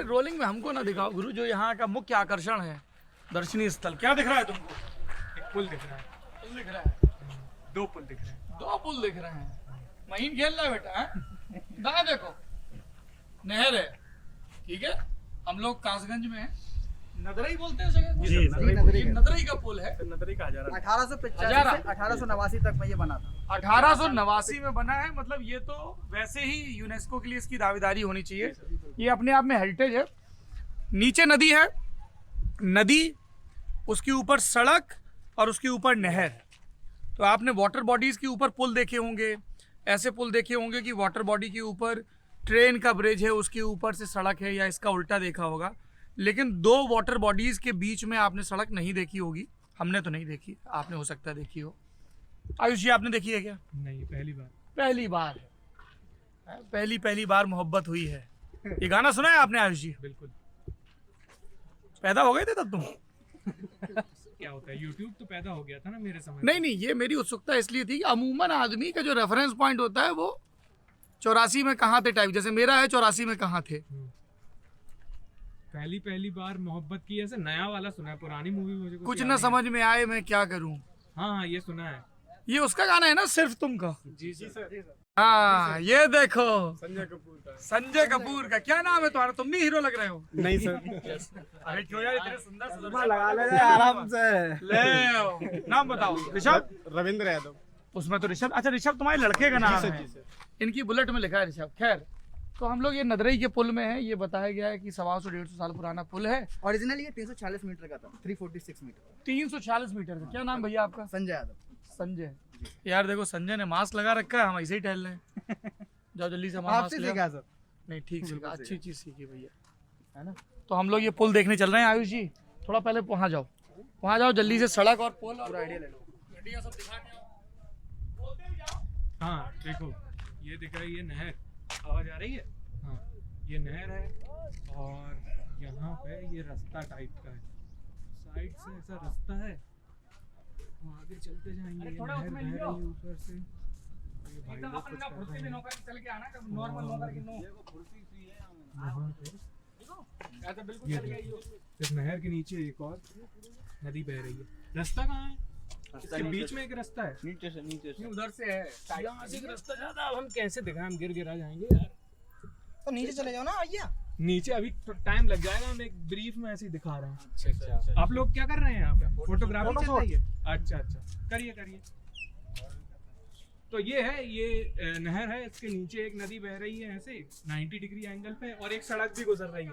Rolling में हमको ना दिखाओ गुरु, जो यहाँ का मुख्य आकर्षण है, दर्शनीय स्थल। क्या दिख रहा है तुमको? एक पुल दिख रहा है, पुल दिख रहा है, 2 पुल दिख रहे हैं। 2 पुल दिख रहे हैं। महीन खेल रहा है बेटा है? दाएं देखो, नहर है, ठीक है। हम लोग कासगंज में हैं, नदरई बोलते हैं जगह। जी, नदरई का पुल है। नदरी का हजारा 1885 से 1889 तक में ये बना था। 1889 में बना है, मतलब ये तो वैसे ही यूनेस्को के लिए इसकी दावेदारी होनी चाहिए। ये अपने आप में हेरिटेज है। नीचे नदी है, नदी, उसके ऊपर सड़क और उसके ऊपर नहर। तो आपने वाटर बॉडीज के ऊपर पुल देखे होंगे, ऐसे पुल देखे होंगे कि वाटर बॉडी के ऊपर ट्रेन का ब्रिज है, उसके ऊपर से सड़क है, या इसका उल्टा देखा होगा। लेकिन 2 वाटर बॉडीज के बीच में आपने सड़क नहीं देखी होगी। हमने तो नहीं देखी, आपने हो सकता है देखी हो। आयुष जी, आपने देखी है क्या? नहीं, पहली बार। पहली बार है, पहली बार मोहब्बत हुई है। ये गाना सुना है आपने आयुष जी? बिल्कुल। पैदा हो गए थे तब तुम? क्या होता है, यूट्यूब तो पैदा हो गया था ना मेरे समय। नहीं, ये मेरी उत्सुकता इसलिए थी कि अमूमन आदमी का जो रेफरेंस पॉइंट होता है वो 84 में कहाँ थे टाइप, जैसे मेरा है 84 में कहाँ थे। पहली बार मोहब्बत की, ऐसे नया वाला सुना है, पुरानी मूवी मुझे कुछ न समझ में आए मैं क्या करूं। हाँ, ये सुना है। ये उसका गाना है ना, सिर्फ तुम का? जी सर। हाँ, ये देखो संजय कपूर का। संजय कपूर का। क्या नाम है तुम्हारा? तुम भी हीरो लग रहे हो। नहीं सर। अरे क्यों यार, इतने सुंदर लगा ले आराम से। ले नाम बताओ। ऋषभ? रविंद्र यादव। उसमें तो ऋषभ, अच्छा ऋषभ तुम्हारे लड़के का नाम है। जी सर। इनकी बुलेट में लिखा है ऋषभ। खैर, तो हम लोग ये नदरई के पुल में है। ये बताया गया है कि 125 साल पुराना पुल है। ओरिजिनल ये 346 मीटर का था, 346 मीटर। 346 मीटर का। क्या नाम भैया आपका? संजय यादव। संजय। यार देखो, संजय ने मास्क लगा रखा है, हम ऐसे ही टहल रहे हैं। जाओ जल्दी से हमारा आपसे सीखा सर। नहीं, ठीक सीखा, अच्छी चीज सीखी भैया, है ना। तो हम लोग ये पुल देखने चल रहे हैं आयुष जी। थोड़ा पहले वहाँ जाओ जल्दी से। सड़क और पुल और आइडिया ले लो। गड्डियाँ सब दिखा के आओ। बोलते भी जाओ। हाँ देखो, ये दिख रही है नहर, आवाज आ रही है। हाँ, ये नहर है और यहाँ पे ये रास्ता टाइप का है, साइड से ऐसा रास्ता है। तो आगे चलते जाएंगे, ये नहर बह रही है ऊपर से। ये भाई एकदम लोग अपन कुछ ना कर फुर्ती रहे में हैं नौकर चल के आना, कब नॉर्मल नौकर की नो। वहाँ पे। ऐसा बिल्कुल ये चल गया देखो, इस नहर के नीचे एक और नदी बह रही है। रास्ता कहाँ है? इसके बीच में एक रास्ता है। नीचे से ये उधर से है। यहाँ से एक रास्ता जाता है। अब हम कैसे दिखाएं, हम गिरा जाएंगे यार। तो नीचे चले जाओ ना आइए। नीचे अभी तो टाइम लग जाएगा, हम एक ब्रीफ में ऐसे ही दिखा रहे हैं। अच्छा। आप लोग क्या कर रहे हैं यहाँ पे? फोटोग्राफी चल रही है। अच्छा, करिए। तो ये है, ये नहर है, इसके नीचे एक नदी बह रही है ऐसे 90 डिग्री एंगल पे, और एक सड़क भी गुजर रही है।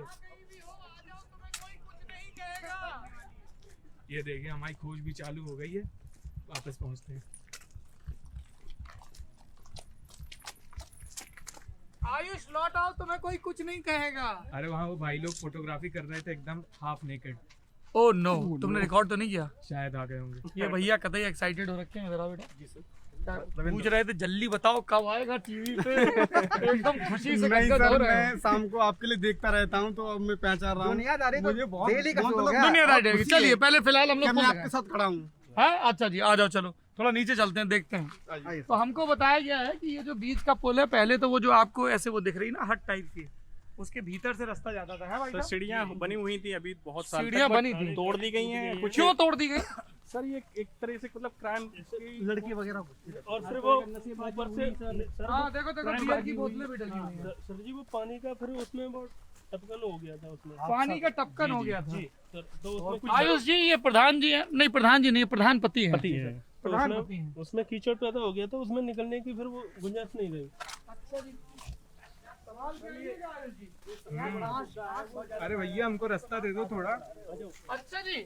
ये देखिए, हमारी खोज भी चालू हो गई है। वापस पहुंचते हैं। आयुष लौट आओ, तुम्हें कोई कुछ नहीं कहेगा। अरे वहाँ वो भाई लोग फोटोग्राफी कर रहे थे एकदम हाफ नेकेड। ओह नो, तुमने रिकॉर्ड तो नहीं किया? शायद आ गए होंगे। ये भैया कतई एक्साइटेड हो रखे हैं। जरा बेटा जी सर, पूछ रहे थे जल्दी बताओ कब आएगा टीवी पे। एकदम खुशी से नहीं गदगद हो सर, रहे हैं। मैं शाम को आपके लिए देखता रहता हूँ, तो अब मैं पहचान रहा हूँ। दुनियादारी तो मुझे बहुत डेली का बहुत शो हो मतलब गया। दुनियादारी है। चलिए पहले फिलहाल हम क्या लोग मैं पुल आपके साथ खड़ा हूँ। है। अच्छा जी, आ जाओ, चलो थोड़ा नीचे चलते हैं, देखते हैं। आइए। तो हमको बताया गया है कि ये जो बीच का पुल है, पहले तो वो जो आपको ऐसे वो दिख रही ना हट टाइप की, उसके भीतर से रास्ता जाता था, है भाई साहब? सीढ़ियाँ बनी हुई थी अभी बहुत साल सीढ़ियाँ तक, बनी but थी। तोड़ दी गई हैं कुछ। क्यों तोड़ दी गई? सर ये एक तरह से मतलब क्राइम लड़की वगैरह और फिर वो ऊपर से हाँ देखो बियर की बोतलें भी डली हुई हैं। सर जी वो पानी का फिर उसमें बहुत टपकन हो गया था उसमें। पानी का टपकन हो गया था। सर तो उसमें कुछ आयुष जी, ये प्रधान जी हैं? नहीं, प्रधान जी नहीं, प्रधानपति हैं। है तो प्रधानपति हैं। उसमें कीचड़ पैदा हो गया था, उसमें निकलने की फिर वो गुंजाइश नहीं रही। अच्छा जी, सवाल करिएगा आयुष जी। अरे भैया, हमको रास्ता दे दो थोड़ा। अच्छा जी,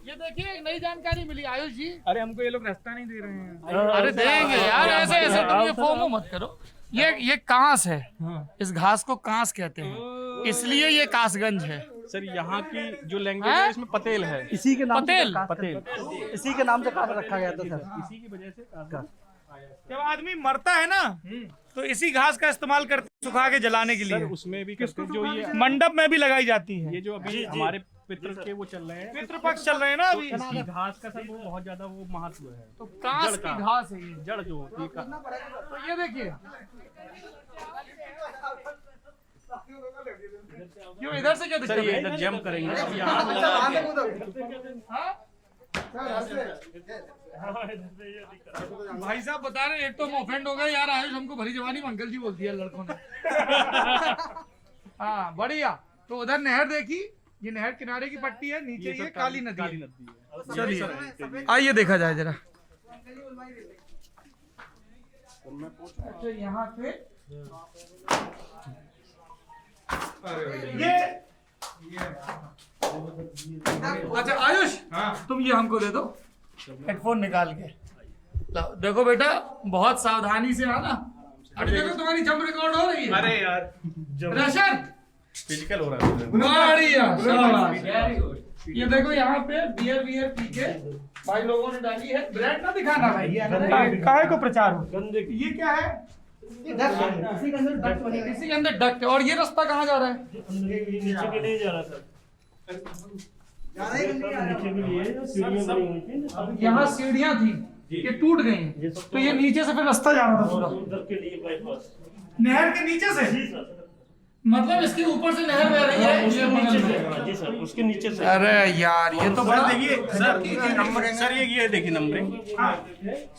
ये देखिए एक नई जानकारी मिली आयुष जी। अरे हमको ये लोग रास्ता नहीं दे रहे हैं। अरे देंगे यार, ऐसे तुम ये फोमो मत करो। ये कांस है। हाँ। इस घास को कांस कहते हैं, इसलिए ये कासगंज है। सर यहाँ की जो लैंग्वेज है इसमें पटेल है। इसी के नाम पटेल? इसी के नाम से काट रखा गया था सर। इसी की वजह से जब आदमी मरता है ना, तो इसी घास का इस्तेमाल करते हैं सुखा के जलाने के सर लिए। उसमें भी करते हैं जो ये मंडप में भी लगाई जाती है। ये जो अभी हमारे पितृ के वो चल रहे हैं, पितृपक्ष चल रहे हैं ना अभी। इसकी घास का सर वो बहुत ज्यादा वो महत्व है। तो कांस की घास है ये। जड़ जो होती है तो ये देखिए, क्यों इधर से क्या दिक्कत है? इधर जंप करेंगे भाई साहब बता रहे एक तो हम ऑफेंड हो गए यार, आयुष हमको भरी जवानी में अंकल जी बोल दिया लड़कों ने। हाँ बढ़िया। तो उधर नहर देखी, ये नहर किनारे की पट्टी है, नीचे ये काली नदी है। चलिए आइए देखा जाए जरा। अच्छा यहाँ पे ये अच्छा आयुष, तुम ये हमको दे दो हेडफोन निकाल के। लाओ, देखो बेटा बहुत सावधानी से आना। अरे देखो तुम्हारी जंप रिकॉर्ड हो रही है। अरे यार रशन फिजिकल हो रहा है। बढ़िया शाबाश। ये देखो यहाँ पे बियर पी के भाई लोगों ने डाली है। ब्रांड ना दिखाना भाई, काहे को प्रचार हो। ये क्या है? इसी के अंदर डक्ट बनी हुई इसी के अंदर डक्ट है। और ये रास्ता कहाँ जा रहा है? नीचे के लिए जा रहा था, नीचे के लिए सीढ़ियां बनी हुई थी, यहाँ सीढ़ियाँ थी, ये टूट गई हैं। तो ये नीचे से फिर रास्ता जा रहा था पूरा उधर के लिए बाईपास। नहर के नीचे से। जी सर, मतलब इसके ऊपर से नहर बह रही है, उसके ये नीचे बगल से, में। जी सर, उसके नीचे से। अरे यार ये तो बड़ा देखिए सर ये देखिए नंबरिंग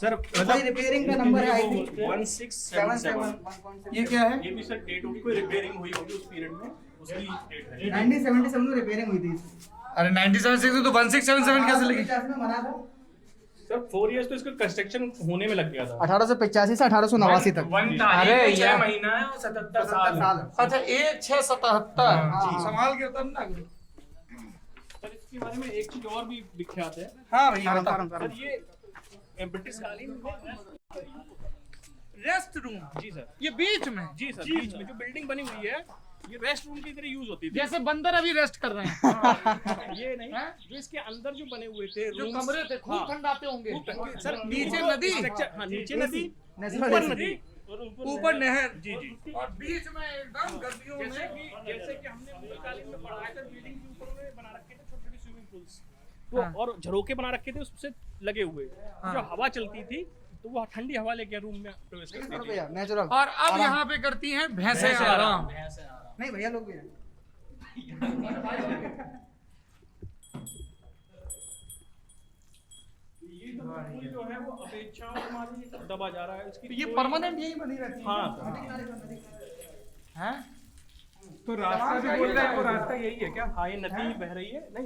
सर, भाई रिपेयरिंग का नंबर है आई थिंक 1677। ये क्या है? ये भी सर डेट होगी, कोई रिपेयरिंग हुई होगी उस पीरियड में, उसकी डेट है। 1977 में रिपेयरिंग हुई थी। अरे 97 तो 1677 कैसे लगी? 50 में बना था। सर 4 इयर्स तो इसका कंस्ट्रक्शन होने में लग गया था। 1885 से 1889 तक। अरे यार महीना है और 77 साल। अच्छा 1677 संभाल के उतरना। सर इसके बारे में एक चीज और भी विख्यात है हाँ भैया बता। सर, ये ब्रिटिश कालीन में रेस्ट रूम जी सर, ये बीच में, जी सर, बीच में जो बिल्डिंग बनी हुई है ये रेस्ट रूम की तरह यूज होती थी। जैसे बंदर अभी रेस्ट कर रहे हैं। ये नहीं, हैं? जो इसके अंदर जो बने हुए थे जो rooms- कमरे थे खूब हाँ, ठंड आते होंगे। सर नीचे नदी, हाँ नीचे नदी, नेशनल ऊपर एसी। नदी, ऊपर नहर, जी जी। और बीच में एकदम गर्मियों जैसे में कि हमने मुगल कालीन में पढ़ा है, बिल्डिंग के ऊपर उन्होंने बना रखे थे छोटे छोटे स्विमिंग पूल्स, तो और झरोके बना रखे थे उससे लगे हुए, जो हवा चलती थी तो वो ठंडी हवा लेके रूम में प्रवेश करती थी। भैया नेचुरल। और अब यहाँ पे करती हैं भैंसे आराम। नहीं भैया लोग भी हैं। ये जो है वो अपेक्षाओं के मारे दबा जा रहा है इसकी। तो ये परमानेंट यही बनी रहती है। हाँ हैं? तो रास्ता जो बोल रहे हैं वो रास्ता यही है क्या? हाँ, ये नदी बह रही है, नहीं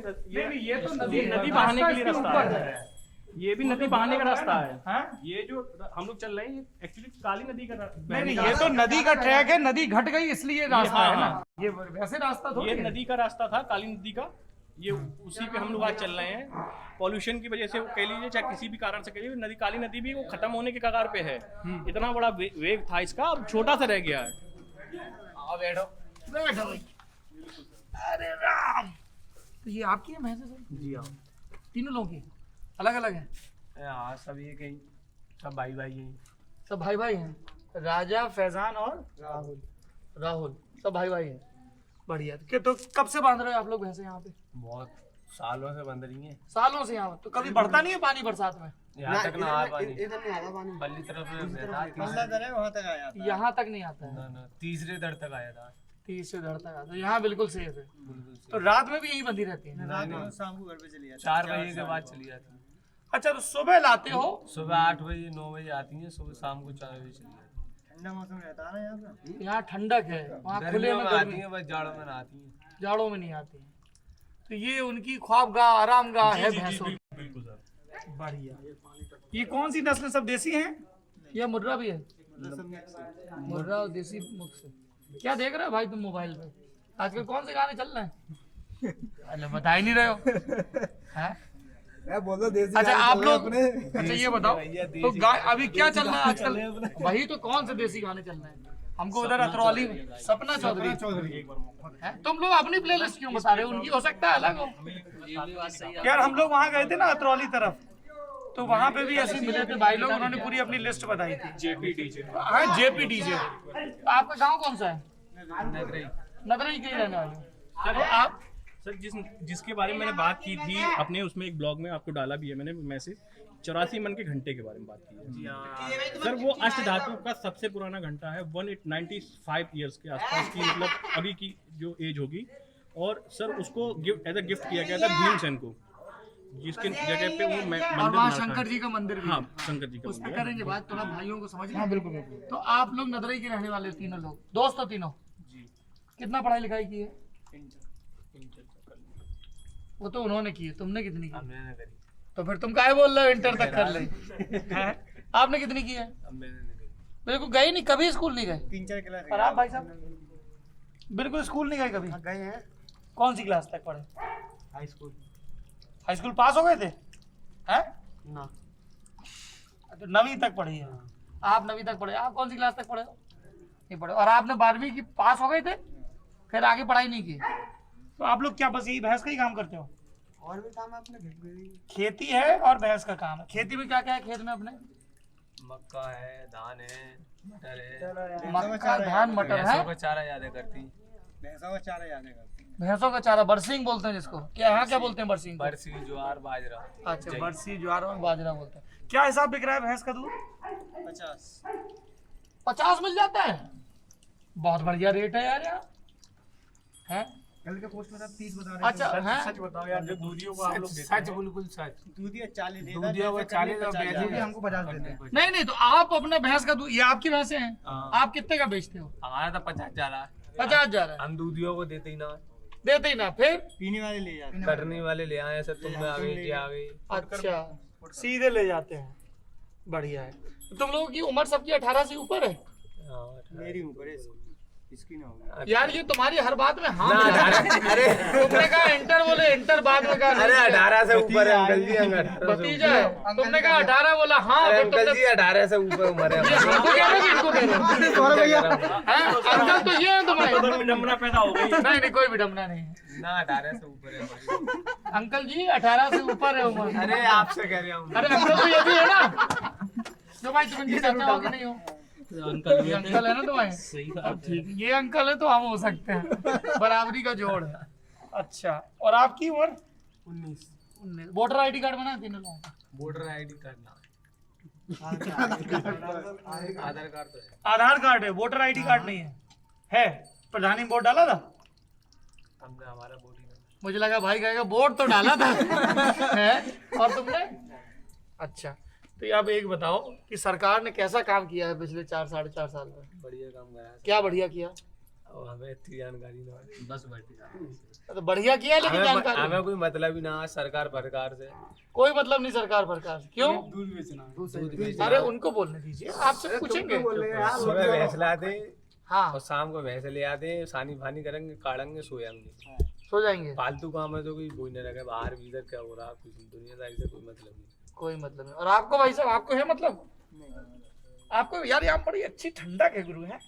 ये तो नदी है। नदी बहाने के लिए रास्ता रास्ता इसके है, ये भी नदी बहाने का रास्ता है। हैं? ये जो हम लोग चल रहे हैं ये एक्चुअली काली नदी का नहीं ये तो नदी का ट्रैक है, नदी घट गई इसलिए रास्ता हाँ, है ना। हाँ। ये वैसे रास्ता थोड़ी ये है। नदी का रास्ता था, काली नदी का, ये उसी पे हम लोग आज चल रहे हैं। पॉल्यूशन की वजह से वो कह लीजिए चाहे किसी भी कारण से कह लीजिए, नदी काली नदी भी वो खत्म होने के कगार पे है। इतना बड़ा वेग था इसका, अब छोटा सा रह गया है। आओ बैठो बैठो भाई। अरे राम, तो ये आपकी है भैंसे सर? जी हाँ, तीनों लोगों की अलग अलग है? हाँ सब ये कहीं सब भाई भाई हैं। सब भाई भाई हैं। राजा, फैजान और राहुल सब भाई भाई हैं। बढ़िया। तो कब से बांध रहे हो आप लोग भैंसे यहाँ पे? बहुत सालों से बंद रही हैं। सालों से यहाँ। तो कभी बढ़ता नहीं है पानी बरसात में? यहाँ तक ना आ पानी, इधर नहीं आता पानी। पल्ली तरफ में बहता है, वहां तक आया। यहाँ तक नहीं आता है। ना तीसरे दर तक आया था। 30 से धड़ तक आता है। यहाँ बिल्कुल सेफ है। बिल्कुल तो रात में भी यही बंदी रहती है? शाम को घर पे चली 4 बजे के बाद चली जाती है। अच्छा तो सुबह लाते हो? सुबह 8 बजे 9 बजे आती हैं, सुबह शाम को 4 बजे चली जाती हैं। ठंडा मौसम रहता है ना यहाँ पे। यहाँ ठंडक है, वहाँ खुले गर्मियों में में आती गर्मी, हैं, बस जाड़ों में ना आती हैं। जाड़ों में नहीं आती है। तो ये उनकी ख्वाबगाह, आरामगाह है भैंसों की। बिल्कुल सर। बढ़िया। ये कौन सी नस्ल, सब देसी हैं या मुर्रा भी है? मुर्रा और देसी मुख से। क्या देख रहे हो भाई तुम मोबाइल पे? आजकल कौन से गाने चल रहे हैं? अरे बता ही नहीं रहे हो। हैं? मैं बोल रहा देसी अच्छा गाने आप चल रहे लोग, अपने। अच्छा ये बताओ तो अभी क्या चल रहा है आजकल? वही तो, कौन से देसी गाने चल रहे हैं? हमको उधर अतरौली में सपना चौधरी हैं? तुम लोग अपनी प्लेलिस्ट क्यों बता रहे हो? उनकी हो सकता है अलग हो। यार हम लोग वहाँ गए थे ना अतरौली तरफ, तो वहाँ पे भी ऐसे मिले थे भाई लोग, उन्होंने पूरी अपनी लिस्ट बताई थी। JP DJ. हाँ जेपी डीजे। आपका गांव कौन सा है? नगरई के ही रहने वाले हो। सर आप सर जिसके बारे में मैंने बात की थी अपने उसमें एक ब्लॉग में आपको डाला भी है मैंने मैसेज, 84 मन के घंटे के बारे में बात की है। सर वो अष्ट धातु का सबसे पुराना घंटा है, 195 ईयर्स के आसपास की मतलब अभी की जो एज होगी। और सर उसको एज अ गिफ्ट किया गया था भीमसेन को, जिसके जगह पे वो और मंदिर वहाँ बना शंकर था। जी का मंदिर भी हाँ है। शंकर जी का उस पर मंदिर है। करेंगे बात, थोड़ा भाइयों को समझ। हाँ बिल्कुल बिल्कुल। तो आप लोग नदरई के रहने वाले तीनों लोग, दोस्त हो तीनों? कितना पढ़ाई लिखाई की है? वो तो उन्होंने की है, तुमने कितनी की? तो फिर तुम काहे बोल रहे हो इंटर तक कर ले? हैं? आपने कितनी की है? बिल्कुल गए नहीं, कभी स्कूल नहीं गए? 3-4 क्लास और आप भाई साहब बिल्कुल स्कूल नहीं गए कभी? गए हैं कौन सी क्लास तक पढ़े? High school. हाई स्कूल पास हो गए थे? हैं? ना तो 9वीं तक पढ़ी है। आप 9वीं तक पढ़े, आप कौन सी क्लास तक पढ़े हो? नहीं पढ़े। और आपने 12वीं की पास हो गए थे, फिर आगे पढ़ाई नहीं की? तो आप लोग क्या बस यही भैंस का ही काम करते हो? और भी काम है अपने खेती है और भैंस का काम है। खेती में क्या क्या है खेत में अपने? मक्का है, धान है, मटर है। मक्का, धान, मटर है। भैंसों का चारा ज्यादा करती। भैंसों का चारा ज्यादा करते हैं। भैंसों का चारा बरसिंग बोलते हैं जिसको, क्या यहाँ क्या बोलते हैं बरसिंग को? बरसी, ज्वार, बाजरा। अच्छा, बरसी, ज्वार और बाजरा बोलते हैं। क्या हिसाब बिक रहा है भैंस का दूध? 50। 50 मिल जाता है? बहुत बढ़िया रेट है यार यहाँ। हैं? कल के पोस्ट में था 30 बता रहे अच्छा हैं? सच बताओ यार, जो दूधियों को आप लोग देते सच, हैं। बिल्कुल सच। दूधिया 40 देगा, दूधिया वो 40 और दूधिया भैंस हमको 50 देते हैं। नहीं नहीं, तो आप अपना भैंस का दूध, ये आपकी भैंसें हैं, आप कितने का बेचते हो? हमारा तो 50 जा रहा है। 50 जा रहा है, हम दूधियों को देते ही ना, देते ही ना। फिर पीने वाले ले जाते हैं। करने वाले ले आए। सर तुम आ गए, ये आ गए। अच्छा, सीधे ले जाते हैं। बढ़िया है। तो तुम लोगों की उम्र सबकी 18 से ऊपर है? हाँ, मेरी ऊपर है, इसकी ना होगी। यार ये तुम्हारी हर बात में हाँ ना, मिला है। 18 अरे तुमने कहा इंटर बोले इंटर, बाद में कहा अरे नहीं। 18 से ऊपर है अंकल जी। भतीजा है, तुमने कहा 18 बोला हाँ, अरे फिर अंकल तुमने जी 18 से ऊपर उम्र है ये हमको कह रहे हो कि इनको कह रहे हो? हैं? अंकल तो ये है तुम्हारे। तो विडंबना पैदा हो गई। नहीं नहीं, कोई विडम्बना नहीं है। ना, 18 से ऊपर है। अंकल जी 18 से ऊपर है उम्र। अरे आपसे कह रहा हूँ। अरे अंकल तो ये भी है ना। तो भाई तुम इनके चाचा हो कि नहीं हो? अंकल ये अंकल है ना तुम्हारे? अब ठीक है, ये अंकल है तो हम हो सकते हैं, बराबरी का जोड़ है। अच्छा, और आपकी उम्र? 19। वोटर आईडी कार्ड बना तीनों लोगों का? वोटर आईडी कार्ड ना, आधार कार्ड तो है। आधार कार्ड है, वोटर आईडी कार्ड नहीं है? प्रधानी वोट डाला था? हमने हमारा वोट ही ना। मुझे लगा भाई कहेगा वोट तो डाला था। है? और तुमने? अच्छा, तो ये आप एक बताओ कि सरकार ने कैसा काम किया है पिछले 4-4.5 साल में? बढ़िया काम करा है। क्या बढ़िया किया? और हमें इतनी जानकारी ना है। बस बैठी। तो बढ़िया किया, लेकिन हमें जानकारी कोई मतलब ही ना है सरकार प्रकार से। कोई मतलब नहीं सरकार प्रकार से। क्यों? दूध बेचना। अरे उनको बोलने दीजिए, आपसे पूछेंगे। सुबह भैंस लाते हाँ, और शाम को भैंस ले आते, सानी फानी करेंगे, काटेंगे, सोएंगे। सो जाएंगे। फालतू काम है तो कोई बोलने लगे बाहर भीतर क्या हो रहा है, कुछ दुनियादारी से कोई मतलब नहीं। कोई मतलब नहीं। और आपको भाई साहब, आपको है मतलब? आपको यार यहाँ बड़ी अच्छी ठंडक है गुरु है।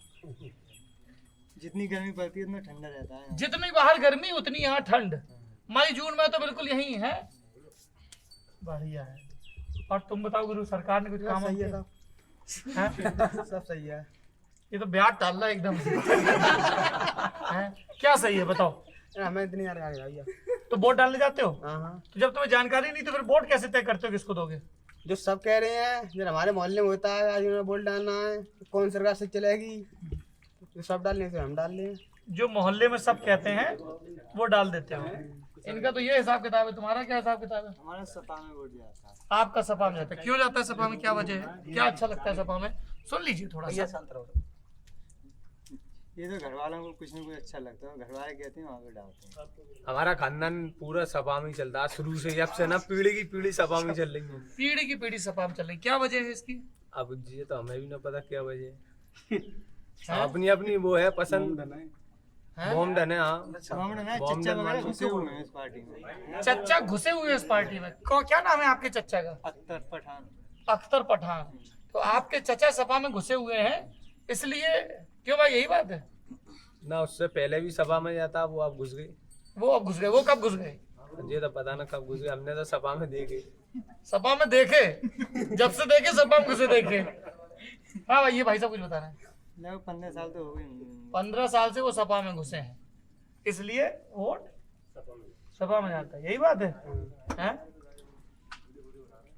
जितनी गर्मी पड़ती है उतना ठंडा रहता है। जितनी बाहर गर्मी उतनी यहाँ ठंड। मई जून में तो बिल्कुल यही है। बढ़िया है। और तुम बताओ गुरु, सरकार ने कुछ काम सही है किया? सब, सब सही है। ये तो ब्याज डाल रहा है एकदम से। हैं? क्या सही है बताओ? हमें इतनी जानकारी भैया। तो वोट डालने जाते हो? हाँ, तो जब तुम्हें जानकारी नहीं तो फिर वोट कैसे तय करते हो किसको दोगे? जो सब कह रहे हैं, जो हमारे मोहल्ले में होता है, आज उन्हें वोट डालना है, कौन सरकार से चलेगी, तो सब डालने से हम डाल रहे हैं। जो मोहल्ले में सब कहते हैं वो डाल देते हो। इनका तो ये हिसाब किताब है, तुम्हारा क्या हिसाब किताब है? हमारा सपा में वोट जाता है। आपका सपा में जाता है? क्यों जाता है सपा में, क्या वजह है? क्या अच्छा लगता है सपा में? सुन लीजिए थोड़ा सा। ये तो घर वालों को कुछ न कुछ अच्छा लगता है, घर वाले कहते हैं वहाँ पे डालते हैं। हमारा खानदान पूरा सपा में ही चलता है शुरू से, जब से ना पीढ़ी की पीढ़ी सपा में चल रही है। पीढ़ी की पीढ़ी सपा में चल रही, क्या वजह है इसकी? अब ये तो हमें भी ना पता क्या वजह है। अपनी अपनी वो है पसंद। हैं? बॉम्ब डन है। हाँ, हमने ना बॉम्ब चच्चा डन वगैरह वाले। घुसे हुए हैं इस पार्टी में। चच्चा घुसे हुए इस पार्टी में? क्या नाम है आपके चच्चा का? अख्तर पठान। अख्तर पठान। तो आपके चचा सपा में घुसे हुए हैं, इसलिए क्यों भाई, यही बात है? ना उससे पहले भी सभा में जाता, वो अब घुस गई। वो अब घुस गए, वो कब घुस गए? ये तो पता ना कब घुस गए, हमने तो सभा में देखे। सपा में देखे? जब से देखे सपा में घुसे देखे। हाँ भाई, ये भाई साहब कुछ बता रहे हैं। लगभग 15 साल तो हो गए। 15 साल से वो सपा में घुसे हैं, इसलिए वोट सपा में जाता है, यही बात है? हैं?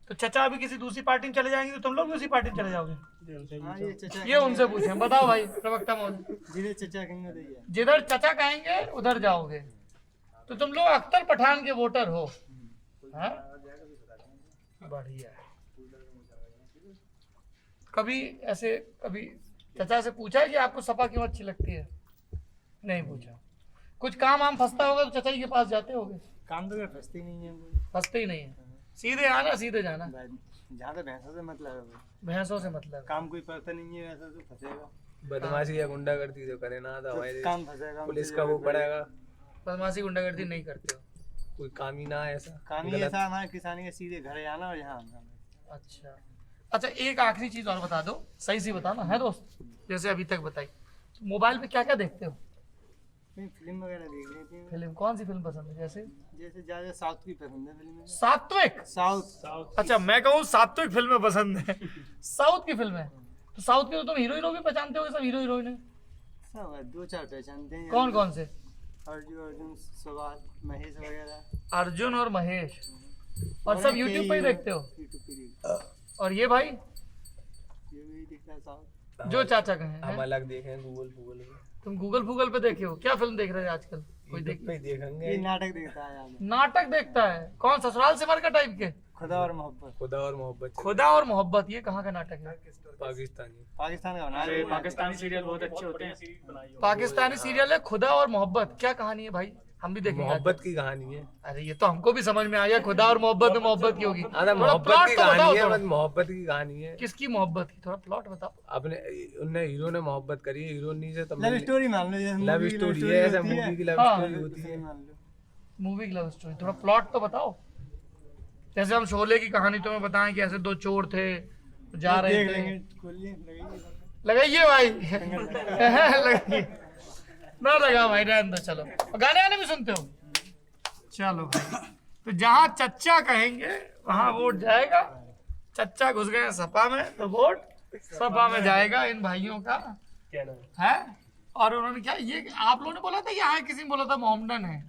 तो चचा अभी किसी दूसरी पार्टी में चले जाएंगे तो तुम लोग भी उसी पार्टी में चले जाओगे? हाँ, ये चचा ये उनसे पूछें, बताओ भाई प्रवक्ता महोदय। जिन्हें चचा कहेंगे तो ये जिधर चचा कहेंगे उधर जाओगे, तो तुम लोग अख्तर पठान के वोटर हो, हाँ? बढ़िया है। कभी ऐसे कभी चचा से पूछा है कि आपको सपा क्यों अच्छी लगती है? नहीं पूछा। कुछ काम आम फंसता होगा तो चचा जी के पास जाते होगे? काम तो मैं फंसती नहीं है, फंसते ही नहीं है, सीधे आना सीधे जाना। जहाँ तक भैंसों से मतलब है, भैंसों से मतलब है। काम कोई पता नहीं है वैसा तो फंसेगा, बदमाशी या गुंडागर्दी तो करे ना, तो हमारे काम फंसेगा, पुलिस का वो पड़ेगा। बदमाशी गुंडागर्दी नहीं करते हो? कोई काम ही ना है ऐसा। काम ही ऐसा हमारे किसानी के सीधे घर जाना और यहाँ आना। अच्छा अच्छा, एक आखिरी चीज और बता दो, सही सी बताना है दोस्त, जैसे अभी तक बताई। मोबाइल पे क्या क्या देखते हो? फिल्म वगैरह देख लेते हैं, फिल्म कौन सी फिल्म पसंद है? जैसे जैसे ज्यादा साउथ की पसंद है फिल्म। सात्विक? साउथ। अच्छा, मैं कहूँ सात्विक फिल्में पसंद है। साउथ की फिल्में, तो साउथ के तो तुम हीरो हीरो भी पहचानते हो? सब हीरो हीरोइन है? सब है, 2-4 पहचानते हैं। कौन कौन से? अर्जुन, सवाल, महेश वगैरह। अर्जुन और महेश। और सब यूट्यूब पे ही देखते हो? यूट्यूब पे देखते और ये भाई ये भी देखता है साउथ। जो चाचा कहें हम हैं? अलग देखे हैं गूगल पे। तुम गूगल पे देखे हो? क्या फिल्म देख रहे हो आजकल? कोई यूट्यूब पे ही देखेंगे। ये नाटक देखता है यार, नाटक देखता है? कौन, ससुराल सिमर का टाइप के? खुदा और मोहब्बत। खुदा और मोहब्बत। खुदा और मोहब्बत, ये कहाँ का नाटक है? पाकिस्तानी। पाकिस्तान का बना अरे पाकिस्तानी सीरियल बहुत अच्छे होते हैं। पाकिस्तानी सीरियल है खुदा और मोहब्बत। क्या कहानी है भाई? हम भी देखेंगे। मोहब्बत की कहानी है। अरे ये तो हमको भी समझ में आ गया, खुदा और मोहब्बत में मोहब्बत की होगी। अरे थोड़ा मोहब्बत प्लॉट की तो बताओ कहानी है, थोड़ा। बस मोहब्बत की कहानी है। किसकी मोहब्बत की? थोड़ा प्लॉट बताओ। अपने उनने हीरो ने मोहब्बत करी है हीरोइनी से, तब लव स्टोरी मान लो, जैसे लव movie की स्टोरी है, ऐसा होती मूवी की लव हाँ। स्टोरी होती है। मान लो। मूवी की लव स्टोरी, थोड़ा प्लॉट तो बताओ। जैसे हम शोले की कहानी तुम्हें बताएं कि ऐसे 2 चोर थे, जा रहे देख थे। लेंगे, खोलिए, लगाइए। लगाइए भाई। लगाइए ना, लगा भाई, रहने दो। चलो, गाने आने भी सुनते हो? चलो भाई, तो जहाँ चच्चा कहेंगे वहाँ वोट जाएगा। चच्चा घुस गए सपा में तो वोट सपा में जाएगा इन भाइयों का है। और उन्होंने क्या, ये आप लोगों ने बोला था, यहाँ किसी ने बोला था मोहम्मदन है।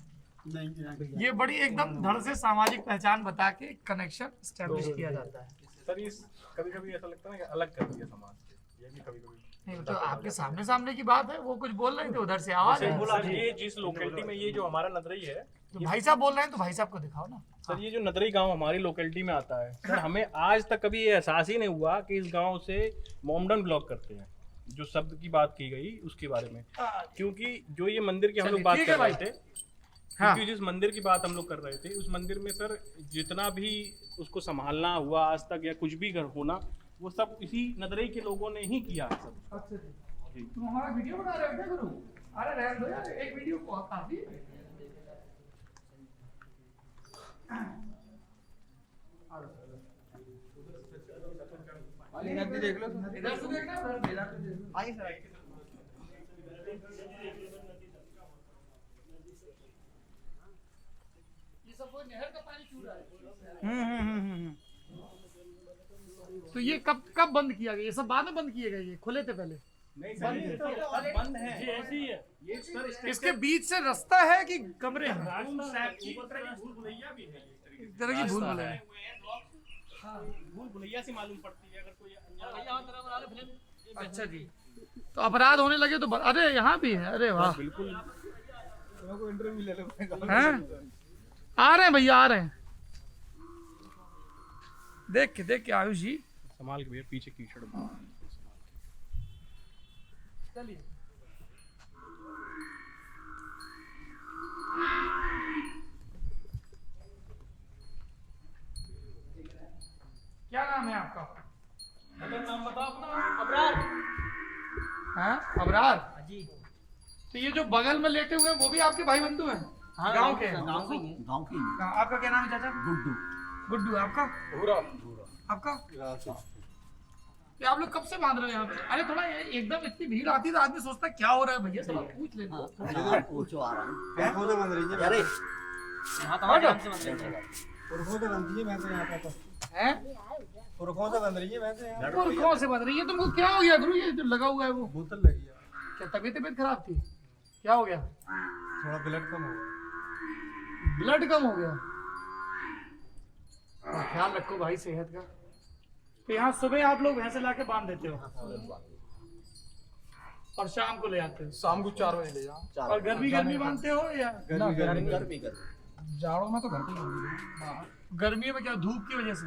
ये बड़ी एकदम धड़ से सामाजिक पहचान बता के कनेक्शन स्टैब्लिश किया जाता है। सर ये कभी कभी ऐसा लगता है ना कि अलग कर दिया समाज से, ये भी कभी कभी। नहीं तो आपके सामने सामने की बात है, वो कुछ बोल रहे थे उधर से आवाज है। बोला ये जिस लोकेलिटी में ये जो हमारा नदरई है, तो भाई साहब बोल रहे हैं तो भाई साहब को दिखाओ ना। सर ये जो नदरई गांव हमारी लोकेलिटी में आता है, सर हमें आज तक कभी ये एहसास ही नहीं हुआ कि इस गांव से मोमडन ब्लॉक करते हैं। जो शब्द की बात की गई उसके बारे में, क्योंकि जो ये मंदिर की हम लोग बात ठीक है कर रहे भाई। थे, हाँ। क्योंकि जिस मंदिर की बात हम लोग कर रहे थे, उस मंदिर में सर जितना भी उसको संभालना हुआ आज तक या कुछ भी होना, वो सब इसी नदरई के लोगों ने ही किया है सब। अच्छा जी, तुम हमारा वीडियो बना रहे हो क्या गुरु? अरे रहने दो यार, एक वीडियो को काफी है। इधर भी देख लो, इधर से देखना, उधर से देखना। आइए सर। ये सब वो नहर का पानी चूर रहा है। तो ये कब बंद किया गया? ये सब बाद में बंद किए गए, ये खुले थे पहले? बंद है, ये ऐसे ही है। ये सर इसके बीच से रास्ता है कि कमरे हैं? भूल भुलैया भी है, इस तरह की भूल भुलैया। भूल भुलैया से मालूम पड़ती है अगर कोई अनजान। अच्छा जी, तो अपराध होने लगे तो अरे यहाँ भी है, अरे वाह। बिल्कुल इंटरव्यू ले लो। हैं? आ रहे हैं भैया, आ रहे हैं। देख के आयुष जी संभाल के भैया, पीछे कीचड़ में। चलिए। क्या नाम है आपका? नाम बताओ अपना। अबरार। हाँ, अबरार जी। तो ये जो बगल में लेटे हुए हैं वो भी आपके भाई बंधु हैं? हाँ, गांव के? गांव के ही हैं। गांव के ही हैं। आपका क्या नाम है चाचा? गुड्डू। गुड्डू। आपका? आपका? ये आप लोग कब से बांध रहे हो यहाँ पे? अरे थोड़ा एकदम इतनी भीड़ आती है तो आदमी सोचता है क्या हो रहा है भैया, थोड़ा पूछ लेते हैं। पूछो आ रहा है। फोटो बन रही है। अरे यहाँ तो आराम से बन रही है। फोटो बनती है, मैं तो यहाँ पे हैं? पुरखों से बन रही है, मैं तो यहाँ पुरखों से बन रही है। तुमको क्या हो गया गुरु? ये जो लगा हुआ है वो बोतल लगी है। क्या तबीयत खराब थी? क्या हो गया? थोड़ा ब्लड कम हो गया। ब्लड कम हो गया? और ख्याल रखो भाई सेहत का। तो यहाँ सुबह आप लोग भैंसे ला के बांध देते हो और शाम को ले आते हो? शाम को 4 बजे ले जाओ। और गर्मी बांधते हो या गर्मी जाड़ों में तो घर पे गर्मी में क्या धूप की वजह से?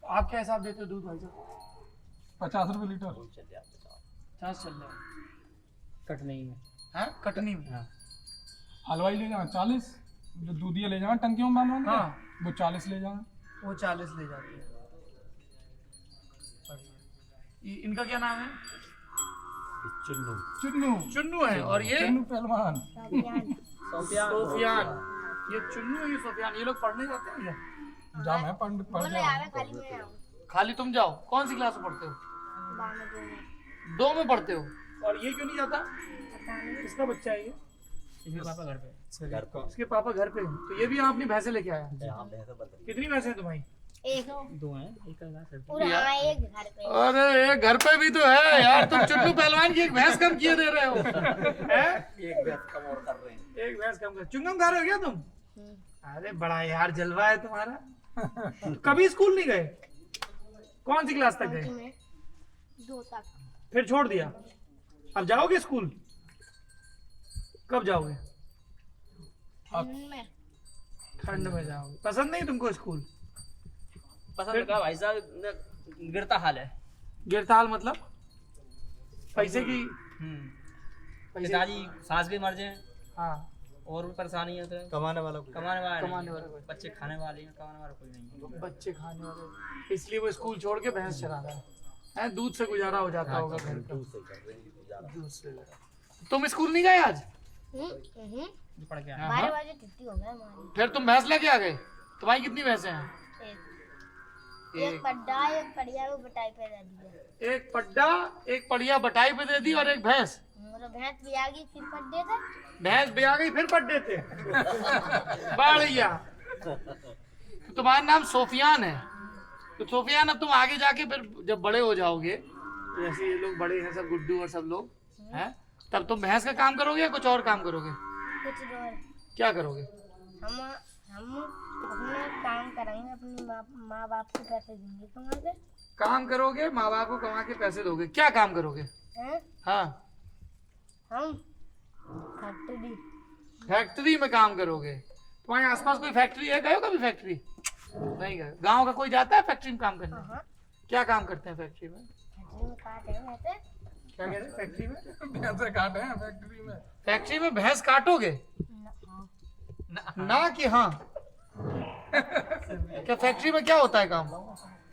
आप क्या हिसाब देते हो दूध भाई साहब? 50 रुपए लीटर 50 चल रहा है कटनी में। हैं? कटनी में? हलवाई ले जाए 40, जो दूधिया ले जाए टंकियों में बांधवाएंगे हाँ। वो 40 ले जाए। वो 40 ले जाते हैं। इनका क्या नाम है? चुन्नू चुन्नू है। और ये चुन्नू पहलवान। सोफियान। ये चुन्नू ये सोफियान। ये लोग पढ़ने जाते हैं क्या? जाम है पढ़ जाओ। खाली तुम जाओ। कौन सी क्लास में पढ़ते हो? 2 में पढ़ते हो। और ये क्यों नहीं जाता? किसका बच्चा है ये? इसके पापा घर पे। इसके पापा घर पे हैं। तो ये भी यहाँ अपनी भैंसे लेके आया? कितनी भैंसे हैं तुम्हारी? 2 हैं, एक का घर पे। अरे ये घर पे भी तो है यार। तुम चुन्नू पहलवान की एक भैंस कम किए दे रहे हो हैं? एक भैंस कम और कर रहे हैं। एक भैंस कम कर। चुंगम खा रहे हो क्या तुम? अरे बड़ा यार जलवा है तुम्हारा। कभी स्कूल नहीं गए? कौन सी क्लास तक गए? 2 तक। फिर छोड़ दिया? अब जाओगे स्कूल? कब जाओगे? में ठंड में जाओगे। पसंद नहीं तुमको स्कूल? पसंद का भाई साहब गिरता हाल है। गिरता हाल मतलब? पैसे की? पिताजी सास भी मर जाए हाँ। और भी परेशानी है तो कमाने वाला कमाने वाला कमाने वाला कोई। बच्चे खाने वाले हैं, कमाने वाला कोई नहीं है। बच्चे खाने वाले, इसलिए वो स्कूल छोड़ के भैंस चरा रहा है। दूध से गुजारा हो जाता होगा घर का। दूध से। तुम स्कूल नहीं गए आज? पढ़ के 12 बजे छुट्टी हो गया हमारी। फिर तुम भैंस लेके आ गए? तुम्हारी कितनी भैंसें हैं? एक पड्डा एक पड़िया वो बटाई पे दे दिया। एक पड्डा एक पड़िया बटाई पे दे दी और एक भैंस। मतलब भैंस भी आ गई फिर पड्डे थे। भैंस भी आ गई फिर पड्डे थे। बढ़िया। तो तुम्हारा नाम सोफियान है। तो सोफियान अब तुम आगे जाके फिर जब बड़े हो जाओगे, जैसे ये लोग बड़े हैं सब, गुड्डू और सब लोग हैं, तब तुम भैंस का काम करोगे या कुछ और काम करोगे? कुछ और क्या करोगे? हम अपने काम करेंगे, अपनी माँ बाप को पैसे देंगे कमा के। काम करोगे, माँ बाप को कमा के पैसे दोगे। क्या काम करोगे? हैं? हाँ। हम फैक्ट्री में काम करोगे। तुम्हारे आसपास कोई फैक्ट्री है? गए हो कभी फैक्ट्री? नहीं गए। गांव का कोई जाता है फैक्ट्री में काम करने? हाँ। क्या काम करते हैं फैक्ट्री में? काटे रहते। क्या कह रहे हैं? फैक्ट्री में भैंसे काटे हैं फैक्ट्री में। फैक्ट्री में भैंस काटोगे? ना कि हाँ? क्या फैक्ट्री में क्या होता है काम?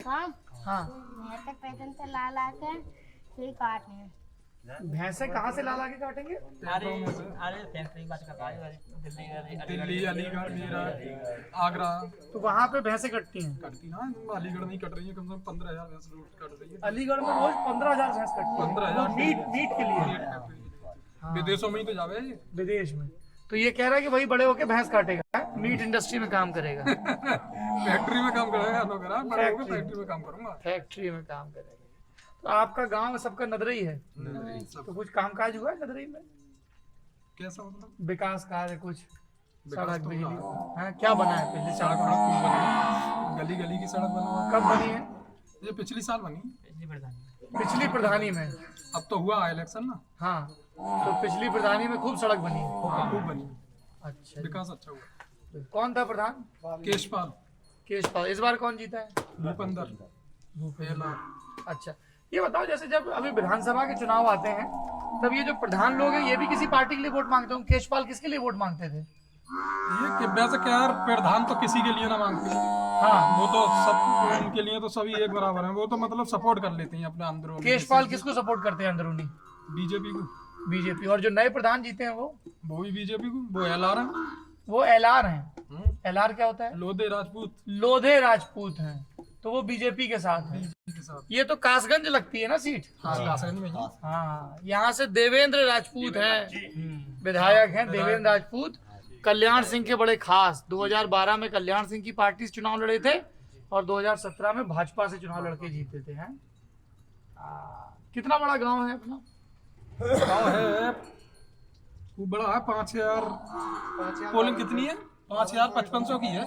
काम हाँ। भैंसे पैदल से ला ला के फिर काटने हैं। भैंसे कहाँ से ला ला के काटेंगे? अरे फैक्ट्री बात करता है दिल्ली, अलीगढ़, मीरठ, आगरा तो वहाँ पे भैंसे कटती हैं। कटती ना। अलीगढ़ नहीं कट रही है, कम से कम 15,000 भैंस रोज कट रही है। अलीगढ़ में रोज 15,000 भैंस कटती है। 15,000 मीट के लिए। विदेशों में ही तो जावे ये। विदेश में। तो ये कह रहा है कि भाई बड़े होके भैंस काटेगा, मीट इंडस्ट्री में काम करेगा। फैक्ट्री में काम करेगा, बड़े होकर फैक्ट्री में काम करूंगा। फैक्ट्री में काम करेगा। तो आपका गांव सबका नदरई है, तो कुछ कामकाज हुआ है नदरई में? कैसा मतलब? विकास कार्य कुछ? विकास सड़क, तो बिजली? हुआ। हाँ, क्या बना है पहले? सड़क खूब बनी, गली गली की सड़क बनवा। कब बनी है? ये पिछली साल बनी, पिछली प्रधानी में। अब तो हुआ इलेक्शन ना। हाँ, तो पिछली प्रधानी में खूब सड़क बनी है। खूब बनी, अच्छा। विकास अच्छा हुआ। कौन था प्रधान? केशपाल। केशपाल। इस बार कौन जीता है? भूपेंद्र। अच्छा, ये बताओ, जैसे जब अभी विधानसभा के चुनाव आते हैं तब ये जो प्रधान लोग हैं ये भी किसी पार्टी के लिए वोट मांगते होंगे। केशपाल किसके लिए वोट मांगते थे? ये वैसे क्या यार, प्रधान तो किसी के लिए ना मांगते हैं। हाँ, वो तो सब उनके लिए तो सभी एक बराबर हैं। वो तो मतलब सपोर्ट कर लेते हैं अपने अंदरों। केशपाल किसको सपोर्ट करते हैं अंदरूनी? बीजेपी को। बीजेपी। और जो नए प्रधान जीते हैं वो भी बीजेपी को। वो एलआर है। वो एलआर हैं। एलआर क्या होता है? लोधे राजपूत। लोधे राजपूत हैं, तो वो बीजेपी के साथ है। के साथ। ये तो कासगंज लगती है ना सीट? कासगंज में ही। हाँ, यहाँ से देवेंद्र राजपूत हैं, विधायक हैं देवेंद्र राजपूत। कल्याण सिंह के बड़े खास। 2012 में कल्याण सिंह की पार्टी से चुनाव लड़े थे और 2017 में भाजपा से चुनाव लड़के जीते थे। हैं? कितना बड़ा गांव है अपना? गाँव है खूब बड़ा है। 5,000 पोलिंग कितनी है? 5,500 की है।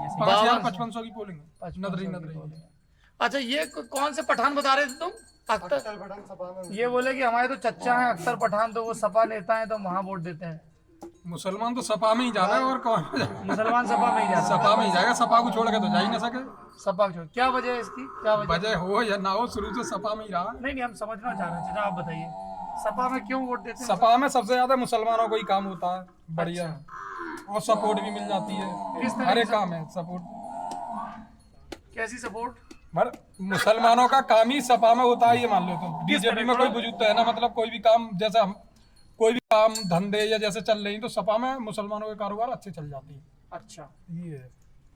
ऐसे 5200 की पोलिंग है 5500 अच्छा ये कौन से पठान बता रहे थे तुम? अख्तर। ये बोले कि हमारे तो चच्चा हैं अख्तर पठान, तो वो सपा नेता हैं तो वहाँ वोट देते हैं। मुसलमान तो सपा में ही जाना है और कौन मुसलमान सपा में ही जाते हैं। सपा में ही जाएगा, सपा को छोड़ के तो जा ही ना सके। सपा छोड़, क्या वजह है इसकी? क्या वजह हो या ना हो, शुरू से सपा में ही रहा। नहीं हम समझना चाह रहे हैं, चाचा आप बताइए सपा में क्यों वोट देते हैं? सपा में सबसे ज्यादा मुसलमानों को ही काम होता है बढ़िया, और सपोर्ट भी मिल जाती किस है, तरह हर की एक काम है सपोर्ट। कैसी सपोर्ट? मगर मुसलमानों का काम ही सपा में होता है, ये मान लो। तो बीजेपी में कोई वजूद तो है ना, मतलब कोई भी काम, जैसे हम कोई भी काम धंधे या जैसे चल रही तो सपा में मुसलमानों के कारोबार अच्छे चल जाते हैं। अच्छा, ये है।